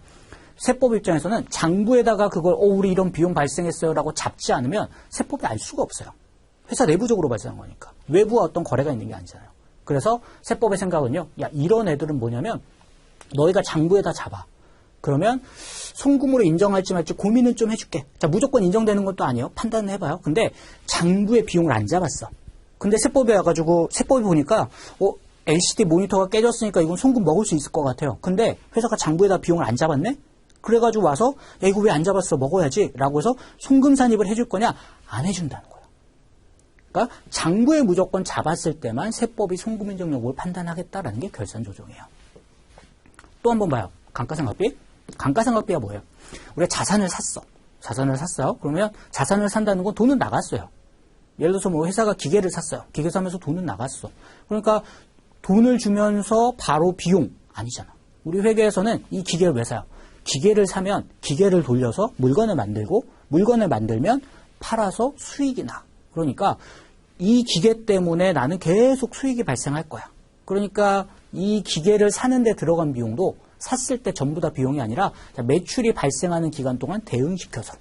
세법 입장에서는 장부에다가 그걸 우리 이런 비용 발생했어요 라고 잡지 않으면 세법이 알 수가 없어요. 회사 내부적으로 발생한 거니까. 외부와 어떤 거래가 있는 게 아니잖아요. 그래서 세법의 생각은요. 야, 이런 애들은 뭐냐면 너희가 장부에다 잡아. 그러면 송금으로 인정할지 말지 고민은 좀 해줄게. 자, 무조건 인정되는 것도 아니에요. 판단을 해봐요. 근데 장부의 비용을 안 잡았어. 근데 세법에 와가지고 세법이 보니까 LCD 모니터가 깨졌으니까 이건 송금 먹을 수 있을 것 같아요. 근데 회사가 장부에다 비용을 안 잡았네? 그래가지고 와서 야, 이거 왜 안 잡았어? 먹어야지. 라고 해서 송금 산입을 해줄 거냐? 안 해준다는 거예요. 그러니까 장부에 무조건 잡았을 때만 세법이 송금 인정 여부를 판단하겠다라는 게 결산 조정이에요. 또 한 번 봐요. 감가상각비? 감가상각비가 뭐예요? 우리가 자산을 샀어. 자산을 샀어요. 그러면 자산을 산다는 건 돈은 나갔어요. 예를 들어서 뭐 회사가 기계를 샀어요. 기계 사면서 돈은 나갔어. 그러니까 돈을 주면서 바로 비용 아니잖아. 우리 회계에서는 이 기계를 왜 사요? 기계를 사면 기계를 돌려서 물건을 만들고 물건을 만들면 팔아서 수익이 나. 그러니까 이 기계 때문에 나는 계속 수익이 발생할 거야. 그러니까 이 기계를 사는데 들어간 비용도 샀을 때 전부 다 비용이 아니라 매출이 발생하는 기간 동안 대응시켜서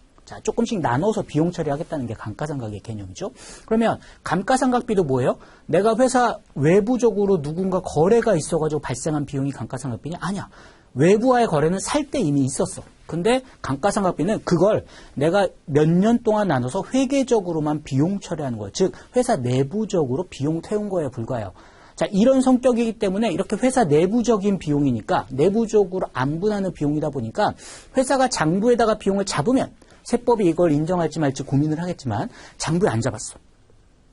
조금씩 나눠서 비용 처리하겠다는 게 감가상각의 개념이죠. 그러면 감가상각비도 뭐예요? 내가 회사 외부적으로 누군가 거래가 있어가지고 발생한 비용이 감가상각비냐? 아니야. 외부와의 거래는 살 때 이미 있었어. 근데 감가상각비는 그걸 내가 몇 년 동안 나눠서 회계적으로만 비용 처리하는 거예요. 즉 회사 내부적으로 비용 태운 거에 불과해요. 자, 이런 성격이기 때문에 이렇게 회사 내부적인 비용이니까 내부적으로 안분하는 비용이다 보니까 회사가 장부에다가 비용을 잡으면 세법이 이걸 인정할지 말지 고민을 하겠지만 장부에 안 잡았어.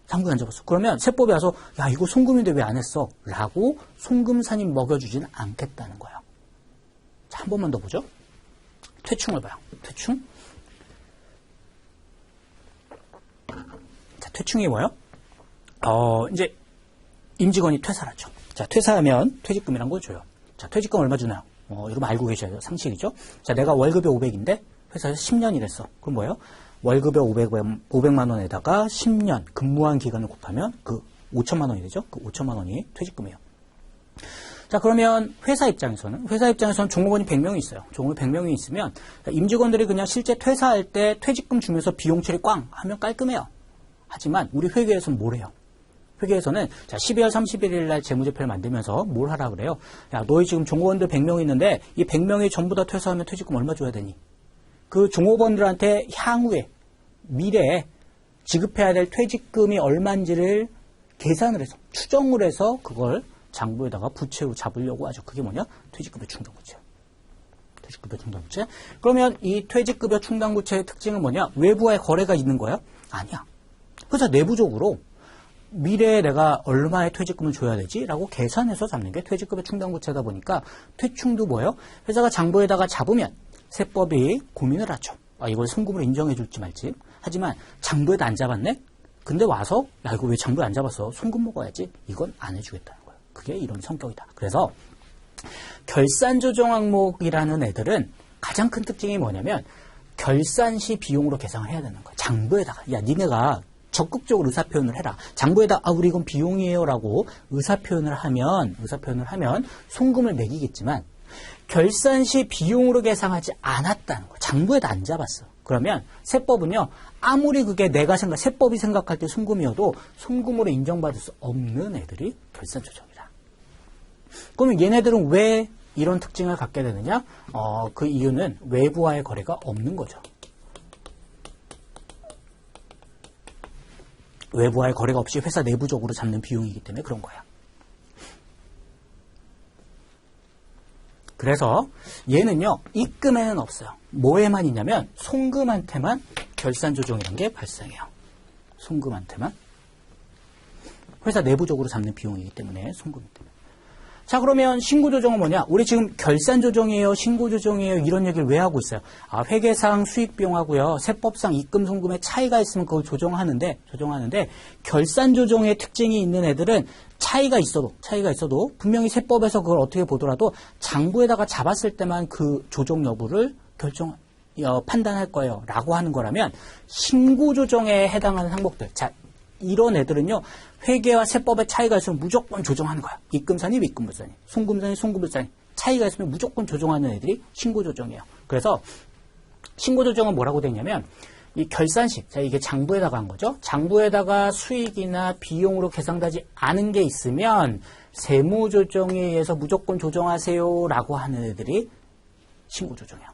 장부에 안 잡았어. 그러면 세법이 와서 야, 이거 송금인데 왜 안 했어? 라고 송금 산입 먹여주지는 않겠다는 거예요. 자, 한 번만 더 보죠. 퇴충을 봐요. 퇴충. 자, 퇴충이 뭐예요? 이제 임직원이 퇴사를 하죠. 자, 퇴사하면 퇴직금이란 걸 줘요. 자, 퇴직금 얼마 주나요? 이거 알고 계셔야 상식이죠. 자, 내가 월급이 500인데 회사에서 10년 일했어. 그럼 뭐예요? 월급에 500만 원에다가 10년 근무한 기간을 곱하면 그 5천만 원이 되죠. 그 5천만 원이 퇴직금이에요. 자, 그러면 회사 입장에서는 종업원이 100명이 있어요. 종업원이 100명이 있으면 임직원들이 그냥 실제 퇴사할 때 퇴직금 주면서 비용 처리 꽝 하면 깔끔해요. 하지만 우리 회계에서는 뭘 해요? 회계에서는 자, 12월 31일 날 재무제표를 만들면서 뭘 하라 그래요? 야, 너희 지금 종업원들 100명 있는데 이 100명이 전부 다 퇴사하면 퇴직금 얼마 줘야 되니? 그 종업원들한테 향후에 미래에 지급해야 될 퇴직금이 얼마인지를 계산을 해서 추정을 해서 그걸 장부에다가 부채로 잡으려고 하죠. 그게 뭐냐? 퇴직급여 충당부채. 퇴직급여 충당부채. 그러면 이 퇴직급여 충당부채의 특징은 뭐냐? 외부와의 거래가 있는 거야? 아니야. 회사 내부적으로 미래에 내가 얼마의 퇴직금을 줘야 되지? 라고 계산해서 잡는 게 퇴직급여 충당부채다 보니까 퇴충도 뭐예요? 회사가 장부에다가 잡으면 세법이 고민을 하죠. 아, 이걸 송금으로 인정해 줄지 말지. 하지만 장부에다 안 잡았네? 근데 와서 야, 이거 왜 장부에 안 잡았어? 송금 먹어야지. 이건 안 해주겠다는 거예요. 그게 이런 성격이다. 그래서 결산조정 항목이라는 애들은 가장 큰 특징이 뭐냐면 결산 시 비용으로 계산을 해야 되는 거야. 장부에다가 야, 니네가 적극적으로 의사표현을 해라. 장부에다 우리 이건 비용이에요 라고 의사표현을 하면 송금을 매기겠지만 결산 시 비용으로 계산하지 않았다는 거예요. 장부에다 안 잡았어. 그러면 세법은요. 아무리 그게 세법이 생각할 때 송금이어도 송금으로 인정받을 수 없는 애들이 결산조정이다. 그러면 얘네들은 왜 이런 특징을 갖게 되느냐? 그 이유는 외부와의 거래가 없는 거죠. 외부와의 거래가 없이 회사 내부적으로 잡는 비용이기 때문에 그런 거야. 그래서 얘는요. 입금에는 없어요. 뭐에만 있냐면 송금한테만 결산조정이라는 게 발생해요. 송금한테만. 회사 내부적으로 잡는 비용이기 때문에 송금이기 때문에. 자, 그러면 신고조정은 뭐냐? 우리 지금 결산조정이에요, 신고조정이에요 이런 얘기를 왜 하고 있어요? 아, 회계상 수익비용하고요. 세법상 입금, 송금에 차이가 있으면 그걸 조정하는데 결산조정의 특징이 있는 애들은 차이가 있어도 분명히 세법에서 그걸 어떻게 보더라도 장부에다가 잡았을 때만 그 조정 여부를 판단할 거예요. 라고 하는 거라면 신고조정에 해당하는 항목들. 자, 이런 애들은요. 회계와 세법의 차이가 있으면 무조건 조정하는 거야. 입금산입, 입금불산입, 송금산입, 송금불산입. 차이가 있으면 무조건 조정하는 애들이 신고조정이에요. 그래서 신고조정은 뭐라고 되어 있냐면 이 결산식, 자, 이게 장부에다가 한 거죠. 장부에다가 수익이나 비용으로 계산되지 않은 게 있으면 세무조정에 의해서 무조건 조정하세요라고 하는 애들이 신고조정이야.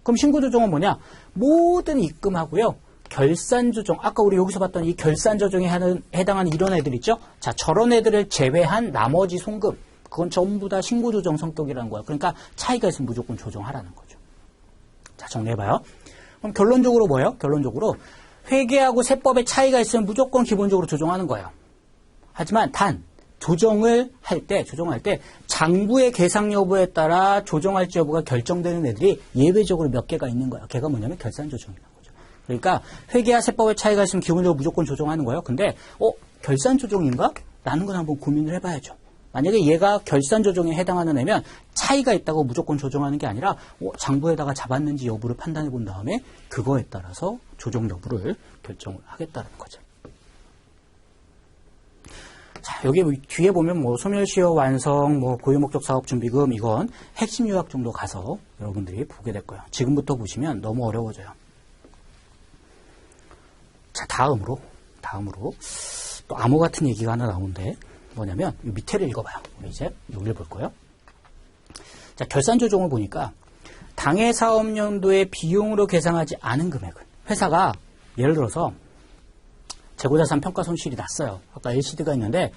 그럼 신고조정은 뭐냐? 모든 입금하고요. 결산조정, 아까 우리 여기서 봤던 이 결산조정에 해당하는 이런 애들 있죠? 자, 저런 애들을 제외한 나머지 송금, 그건 전부 다 신고조정 성격이라는 거야. 그러니까 차이가 있으면 무조건 조정하라는 거죠. 자, 정리해봐요. 그럼 결론적으로 뭐예요? 결론적으로 회계하고 세법의 차이가 있으면 무조건 기본적으로 조정하는 거예요. 하지만 단 조정할 때 장부의 계상 여부에 따라 조정할지 여부가 결정되는 애들이 예외적으로 몇 개가 있는 거예요. 걔가 뭐냐면 결산조정이라는 거죠. 그러니까 회계와 세법의 차이가 있으면 기본적으로 무조건 조정하는 거예요. 근데 결산조정인가? 라는 건 한번 고민을 해봐야죠. 만약에 얘가 결산조정에 해당하는 애면 차이가 있다고 무조건 조정하는 게 아니라 장부에다가 잡았는지 여부를 판단해 본 다음에 그거에 따라서 조정 여부를 결정을 하겠다는 거죠. 자, 여기 뒤에 보면 소멸시효 완성, 고유목적 사업준비금 이건 핵심 요약 정도 가서 여러분들이 보게 될 거예요. 지금부터 보시면 너무 어려워져요. 자, 다음으로 또 암호 같은 얘기가 하나 나오는데 뭐냐면 이 밑에를 읽어봐요. 우리 이제 여기를 볼 거예요. 자, 결산 조정을 보니까 당해 사업연도의 비용으로 계상하지 않은 금액은 회사가 예를 들어서 재고자산 평가 손실이 났어요. 아까 LCD가 있는데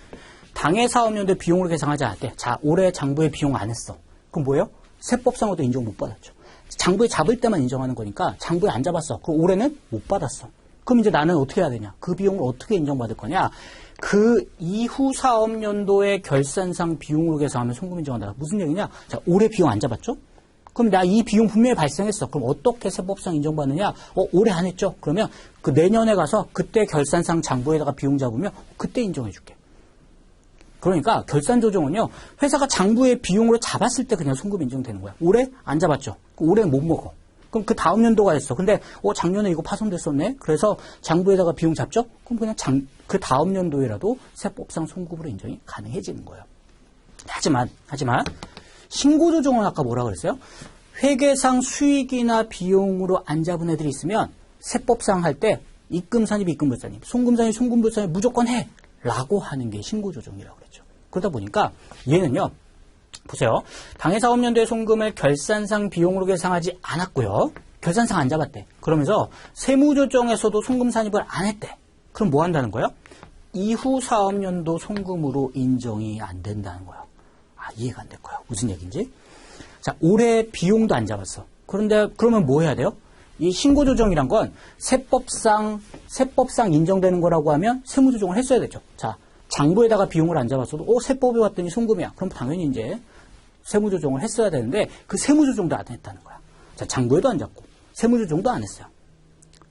당해 사업연도의 비용으로 계상하지 않았대. 자, 올해 장부에 비용 안 했어. 그럼 뭐예요? 세법상으로도 인정 못 받았죠. 장부에 잡을 때만 인정하는 거니까 장부에 안 잡았어. 그럼 올해는 못 받았어. 그럼 이제 나는 어떻게 해야 되냐? 그 비용을 어떻게 인정받을 거냐? 그 이후 사업연도의 결산상 비용으로 계산하면 송금 인정한다. 무슨 얘기냐? 자, 올해 비용 안 잡았죠? 그럼 나 이 비용 분명히 발생했어. 그럼 어떻게 세법상 인정받느냐? 올해 안 했죠? 그러면 그 내년에 가서 그때 결산상 장부에다가 비용 잡으면 그때 인정해 줄게. 그러니까 결산조정은요, 회사가 장부에 비용으로 잡았을 때 그냥 송금 인정되는 거야. 올해 안 잡았죠? 올해 못 먹어. 그럼 그 다음 연도가 했어. 근데 작년에 이거 파손됐었네. 그래서 장부에다가 비용 잡죠? 그럼 그냥 그 다음 연도에라도 세법상 송금으로 인정이 가능해지는 거예요. 하지만 신고조정은 아까 뭐라 그랬어요? 회계상 수익이나 비용으로 안 잡은 애들이 있으면 세법상 할 때 입금산입, 입금불산입, 송금산입, 송금불산입 무조건 해! 라고 하는 게 신고조정이라고 그랬죠. 그러다 보니까 얘는요. 보세요. 당해사업연도의 송금을 결산상 비용으로 계상하지 않았고요. 결산상 안 잡았대. 그러면서 세무조정에서도 송금 산입을 안 했대. 그럼 뭐 한다는 거예요? 이후 사업연도 송금으로 인정이 안 된다는 거예요. 이해가 안 될 거예요. 무슨 얘기인지. 자, 올해 비용도 안 잡았어. 그런데 그러면 뭐 해야 돼요? 이 신고조정이란 건 세법상 인정되는 거라고 하면 세무조정을 했어야 되죠. 자, 장부에다가 비용을 안 잡았어도 세법에 왔더니 송금이야. 그럼 당연히 이제 세무조정을 했어야 되는데 그 세무조정도 안 했다는 거야. 자, 장부에도 안 잡고 세무조정도 안 했어요.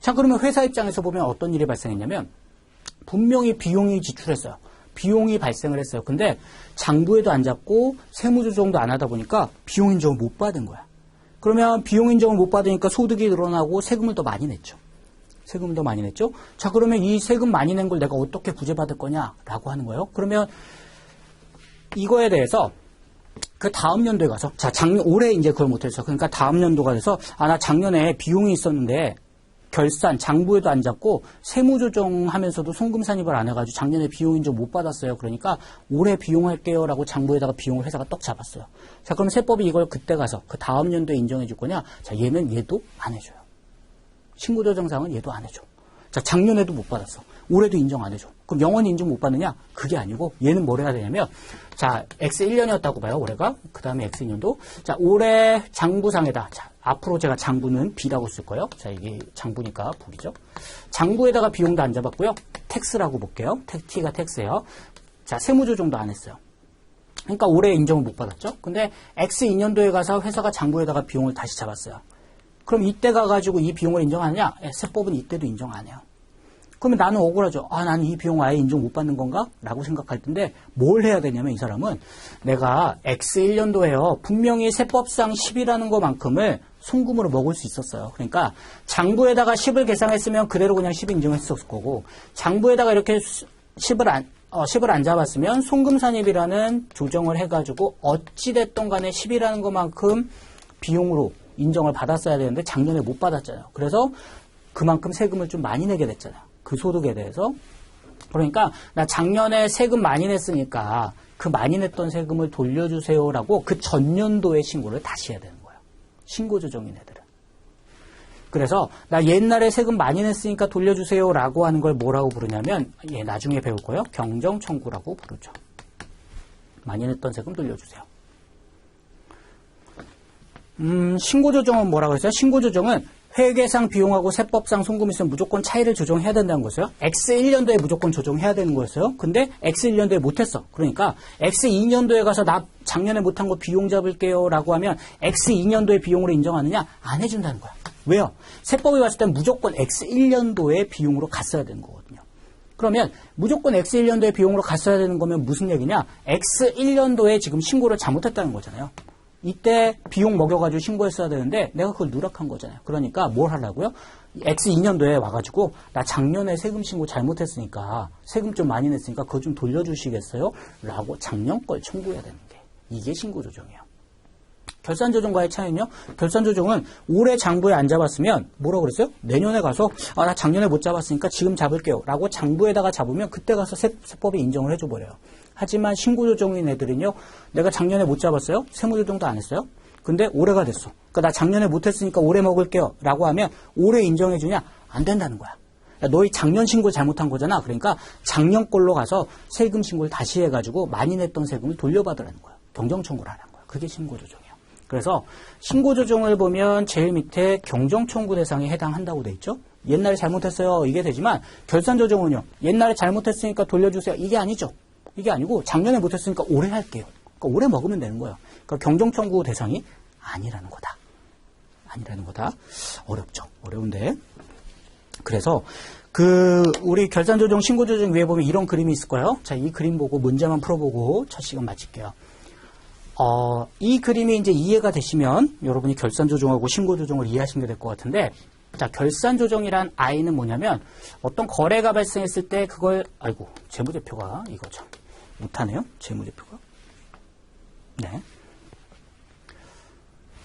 자, 그러면 회사 입장에서 보면 어떤 일이 발생했냐면 분명히 비용이 지출했어요. 비용이 발생을 했어요. 근데 장부에도 안 잡고 세무조정도 안 하다 보니까 비용 인정을 못 받은 거야. 그러면 비용 인정을 못 받으니까 소득이 늘어나고 세금을 더 많이 냈죠. 자, 그러면 이 세금 많이 낸 걸 내가 어떻게 구제받을 거냐라고 하는 거예요. 그러면 이거에 대해서 그 다음 연도에 가서, 자, 올해 이제 그걸 못했어. 그러니까 다음 연도가 돼서, 나 작년에 비용이 있었는데, 장부에도 안 잡고, 세무조정하면서도 송금 산입을 안 해가지고 작년에 비용 인정 못 받았어요. 그러니까 올해 비용할게요. 라고 장부에다가 비용을 회사가 떡 잡았어요. 자, 그럼 세법이 이걸 그때 가서, 그 다음 연도에 인정해 줄 거냐? 자, 얘도 안 해줘요. 신고조정상은 얘도 안 해줘. 자, 작년에도 못 받았어. 올해도 인정 안 해줘. 그럼 영원히 인정 못 받느냐? 그게 아니고 얘는 뭘 해야 되냐면, 자, X1년이었다고 봐요, 올해가. 그 다음에 X2년도. 자, 올해 장부상에다. 자, 앞으로 제가 장부는 B라고 쓸 거예요. 자, 이게 장부니까 B이죠. 장부에다가 비용도 안 잡았고요. 텍스라고 볼게요. T가 텍스예요. 자, 세무조정도 안 했어요. 그러니까 올해 인정을 못 받았죠. 근데 X2년도에 가서 회사가 장부에다가 비용을 다시 잡았어요. 그럼 이때 가가지고 이 비용을 인정하느냐? 세법은 이때도 인정 안 해요. 그러면 나는 억울하죠. 나는 이 비용 아예 인정 못 받는 건가? 라고 생각할 텐데 뭘 해야 되냐면 이 사람은 내가 X1년도에요. 분명히 세법상 10이라는 것만큼을 송금으로 먹을 수 있었어요. 그러니까 장부에다가 10을 계상했으면 그대로 그냥 10 인정했었을 거고 장부에다가 이렇게 10을 안 잡았으면 송금산입이라는 조정을 해가지고 어찌됐든 간에 10이라는 것만큼 비용으로 인정을 받았어야 되는데 작년에 못 받았잖아요. 그래서 그만큼 세금을 좀 많이 내게 됐잖아요. 그 소득에 대해서. 그러니까 나 작년에 세금 많이 냈으니까 그 많이 냈던 세금을 돌려주세요라고 그 전년도에 신고를 다시 해야 되는 거예요. 신고조정인 애들은. 그래서 나 옛날에 세금 많이 냈으니까 돌려주세요라고 하는 걸 뭐라고 부르냐면 나중에 배울 거예요. 경정청구라고 부르죠. 많이 냈던 세금 돌려주세요. 신고조정은 뭐라고 했어요? 신고조정은 회계상 비용하고 세법상 송금이 있으면 무조건 차이를 조정해야 된다는 거였어요. X1년도에 무조건 조정해야 되는 거였어요. 근데 X1년도에 못했어. 그러니까 X2년도에 가서 나 작년에 못한 거 비용 잡을게요 라고 하면 X2년도의 비용으로 인정하느냐? 안 해준다는 거야. 왜요? 세법이 봤을 땐 무조건 X1년도의 비용으로 갔어야 되는 거거든요. 그러면 무조건 X1년도의 비용으로 갔어야 되는 거면 무슨 얘기냐? X1년도에 지금 신고를 잘못했다는 거잖아요. 이때 비용 먹여가지고 신고했어야 되는데 내가 그걸 누락한 거잖아요. 그러니까 뭘 하려고요? X2년도에 와가지고 나 작년에 세금 신고 잘못했으니까 세금 좀 많이 냈으니까 그거 좀 돌려주시겠어요? 라고 작년 걸 청구해야 되는 게 이게 신고조정이에요. 결산조정과의 차이는요. 결산조정은 올해 장부에 안 잡았으면 뭐라고 그랬어요? 내년에 가서 나 작년에 못 잡았으니까 지금 잡을게요 라고 장부에다가 잡으면 그때 가서 세법이 인정을 해줘버려요. 하지만 신고조정인 애들은요. 내가 작년에 못 잡았어요. 세무조정도 안 했어요. 근데 올해가 됐어. 그러니까 나 작년에 못했으니까 올해 먹을게요 라고 하면 올해 인정해주냐? 안 된다는 거야. 너희 작년 신고 잘못한 거잖아. 그러니까 작년 걸로 가서 세금 신고를 다시 해가지고 많이 냈던 세금을 돌려받으라는 거야. 경정청구를 하는 거야. 그게 신고조정이야. 그래서 신고조정을 보면 제일 밑에 경정청구 대상에 해당한다고 돼 있죠. 옛날에 잘못했어요. 이게 되지만 결산조정은요. 옛날에 잘못했으니까 돌려주세요. 이게 아니죠. 이게 아니고 작년에 못했으니까 올해 할게요. 그러니까 올해 먹으면 되는 거예요. 그러니까 경정청구 대상이 아니라는 거다. 아니라는 거다. 어렵죠. 어려운데. 그래서 우리 결산조정, 신고조정 위에 보면 이런 그림이 있을 거예요. 자, 이 그림 보고 문제만 풀어보고 첫 시간 마칠게요. 이 그림이 이제 이해가 되시면 여러분이 결산조정하고 신고조정을 이해하시는 게 될 것 같은데, 자, 결산조정이란 I는 뭐냐면 어떤 거래가 발생했을 때 그걸, 재무제표가 이거 참 못하네요. 재무제표가. 네.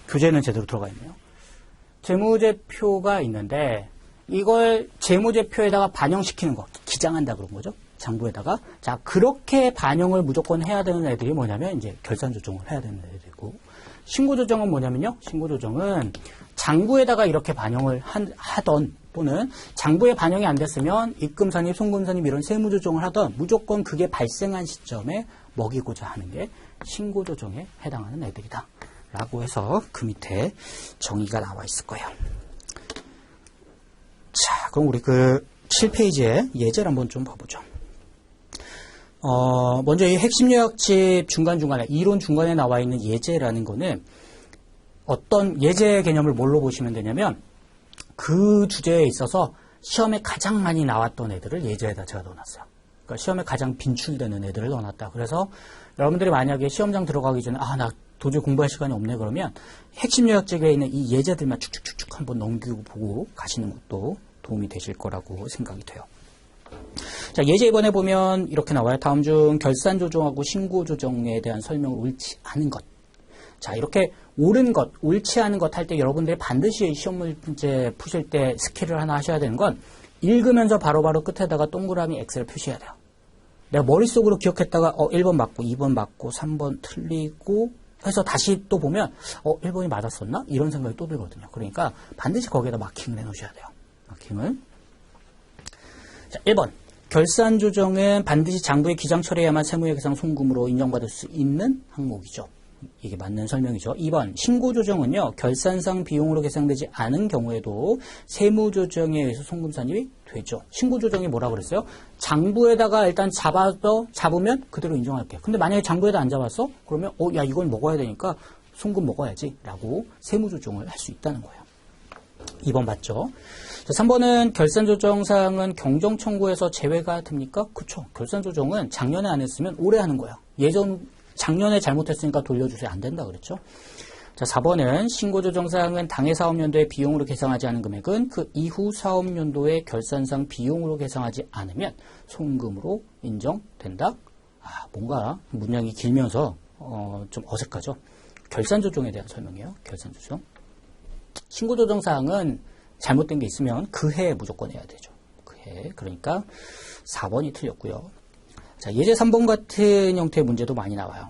교재는 제대로 들어가 있네요. 재무제표가 있는데 이걸 재무제표에다가 반영시키는 거, 기장한다 그런 거죠. 장부에다가. 자, 그렇게 반영을 무조건 해야 되는 애들이 뭐냐면 이제 결산조정을 해야 되는 애들이고, 신고조정은 뭐냐면요. 신고조정은 장부에다가 이렇게 반영을 하던 또는 장부에 반영이 안 됐으면 입금산입, 송금산입 이런 세무조정을 하던 무조건 그게 발생한 시점에 먹이고자 하는 게 신고조정에 해당하는 애들이다. 라고 해서 그 밑에 정의가 나와 있을 거예요. 자, 그럼 우리 7페이지에 예제를 한번 좀 봐보죠. 먼저 이 핵심 요약집 중간중간에, 이론 중간에 나와 있는 예제라는 거는 어떤 예제 개념을 뭘로 보시면 되냐면 그 주제에 있어서 시험에 가장 많이 나왔던 애들을 예제에다 제가 넣어놨어요. 그러니까 시험에 가장 빈출되는 애들을 넣어놨다. 그래서 여러분들이 만약에 시험장 들어가기 전에 나 도저히 공부할 시간이 없네 그러면 핵심 요약집에 있는 이 예제들만 축축축축 한번 넘기고 보고 가시는 것도 도움이 되실 거라고 생각이 돼요. 자, 예제 이번에 보면 이렇게 나와요. 다음 중 결산조정하고 신고조정에 대한 설명을 옳지 않은 것. 자, 이렇게 옳은 것, 옳지 않은 것 할 때 여러분들이 반드시 시험 문제 푸실 때 스킬을 하나 하셔야 되는 건 읽으면서 바로바로 끝에다가 동그라미 X를 표시해야 돼요. 내가 머릿속으로 기억했다가 1번 맞고 2번 맞고 3번 틀리고 해서 다시 또 보면 1번이 맞았었나? 이런 생각이 또 들거든요. 그러니까 반드시 거기에다 마킹을 해놓으셔야 돼요. 마킹을. 자, 1번. 결산조정은 반드시 장부에 기장 처리해야만 세무회계상 송금으로 인정받을 수 있는 항목이죠. 이게 맞는 설명이죠. 2번. 신고조정은요. 결산상 비용으로 계상되지 않은 경우에도 세무조정에 의해서 송금산입이 되죠. 신고조정이 뭐라고 그랬어요? 장부에다가 일단 잡으면 그대로 인정할게. 근데 만약에 장부에다 안 잡았어? 그러면 야 이건 먹어야 되니까 송금 먹어야지 라고 세무조정을 할 수 있다는 거예요. 2번 맞죠? 자, 3번은 결산조정사항은 경정청구에서 제외가 됩니까? 그쵸. 결산조정은 작년에 안 했으면 올해 하는 거예요. 작년에 잘못했으니까 돌려주세요. 안 된다 그랬죠. 자, 4번은 신고조정사항은 당해 사업연도의 비용으로 계상하지 않은 금액은 그 이후 사업연도의 결산상 비용으로 계상하지 않으면 송금으로 인정된다. 뭔가 문장이 길면서 좀 어색하죠. 결산조정에 대한 설명이에요. 결산조정. 신고조정사항은 잘못된 게 있으면 그 해에 무조건 해야 되죠. 그 해. 그러니까 4번이 틀렸고요. 자, 예제 3번 같은 형태의 문제도 많이 나와요.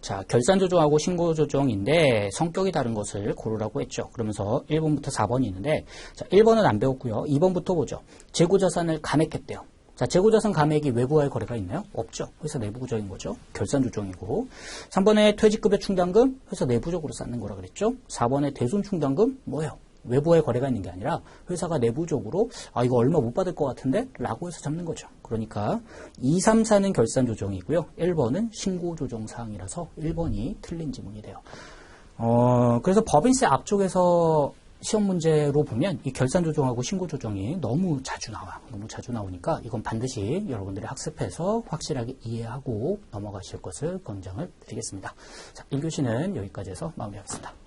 자, 결산조정하고 신고조정인데 성격이 다른 것을 고르라고 했죠. 그러면서 1번부터 4번이 있는데, 자, 1번은 안 배웠고요. 2번부터 보죠. 재고자산을 감액했대요. 자, 재고자산 감액이 외부와의 거래가 있나요? 없죠. 회사 내부적인 거죠. 결산조정이고. 3번에 퇴직급여 충당금, 회사 내부적으로 쌓는 거라 그랬죠. 4번에 대손충당금, 뭐예요? 외부와의 거래가 있는 게 아니라 회사가 내부적으로 이거 얼마 못 받을 것 같은데? 라고 해서 잡는 거죠. 그러니까 2, 3, 4는 결산조정이고요. 1번은 신고조정사항이라서 1번이 틀린 지문이 돼요. 그래서 법인세 앞쪽에서 시험 문제로 보면 이 결산조정하고 신고조정이 너무 자주 나와. 너무 자주 나오니까 이건 반드시 여러분들이 학습해서 확실하게 이해하고 넘어가실 것을 권장을 드리겠습니다. 자, 1교시는 여기까지 해서 마무리하겠습니다.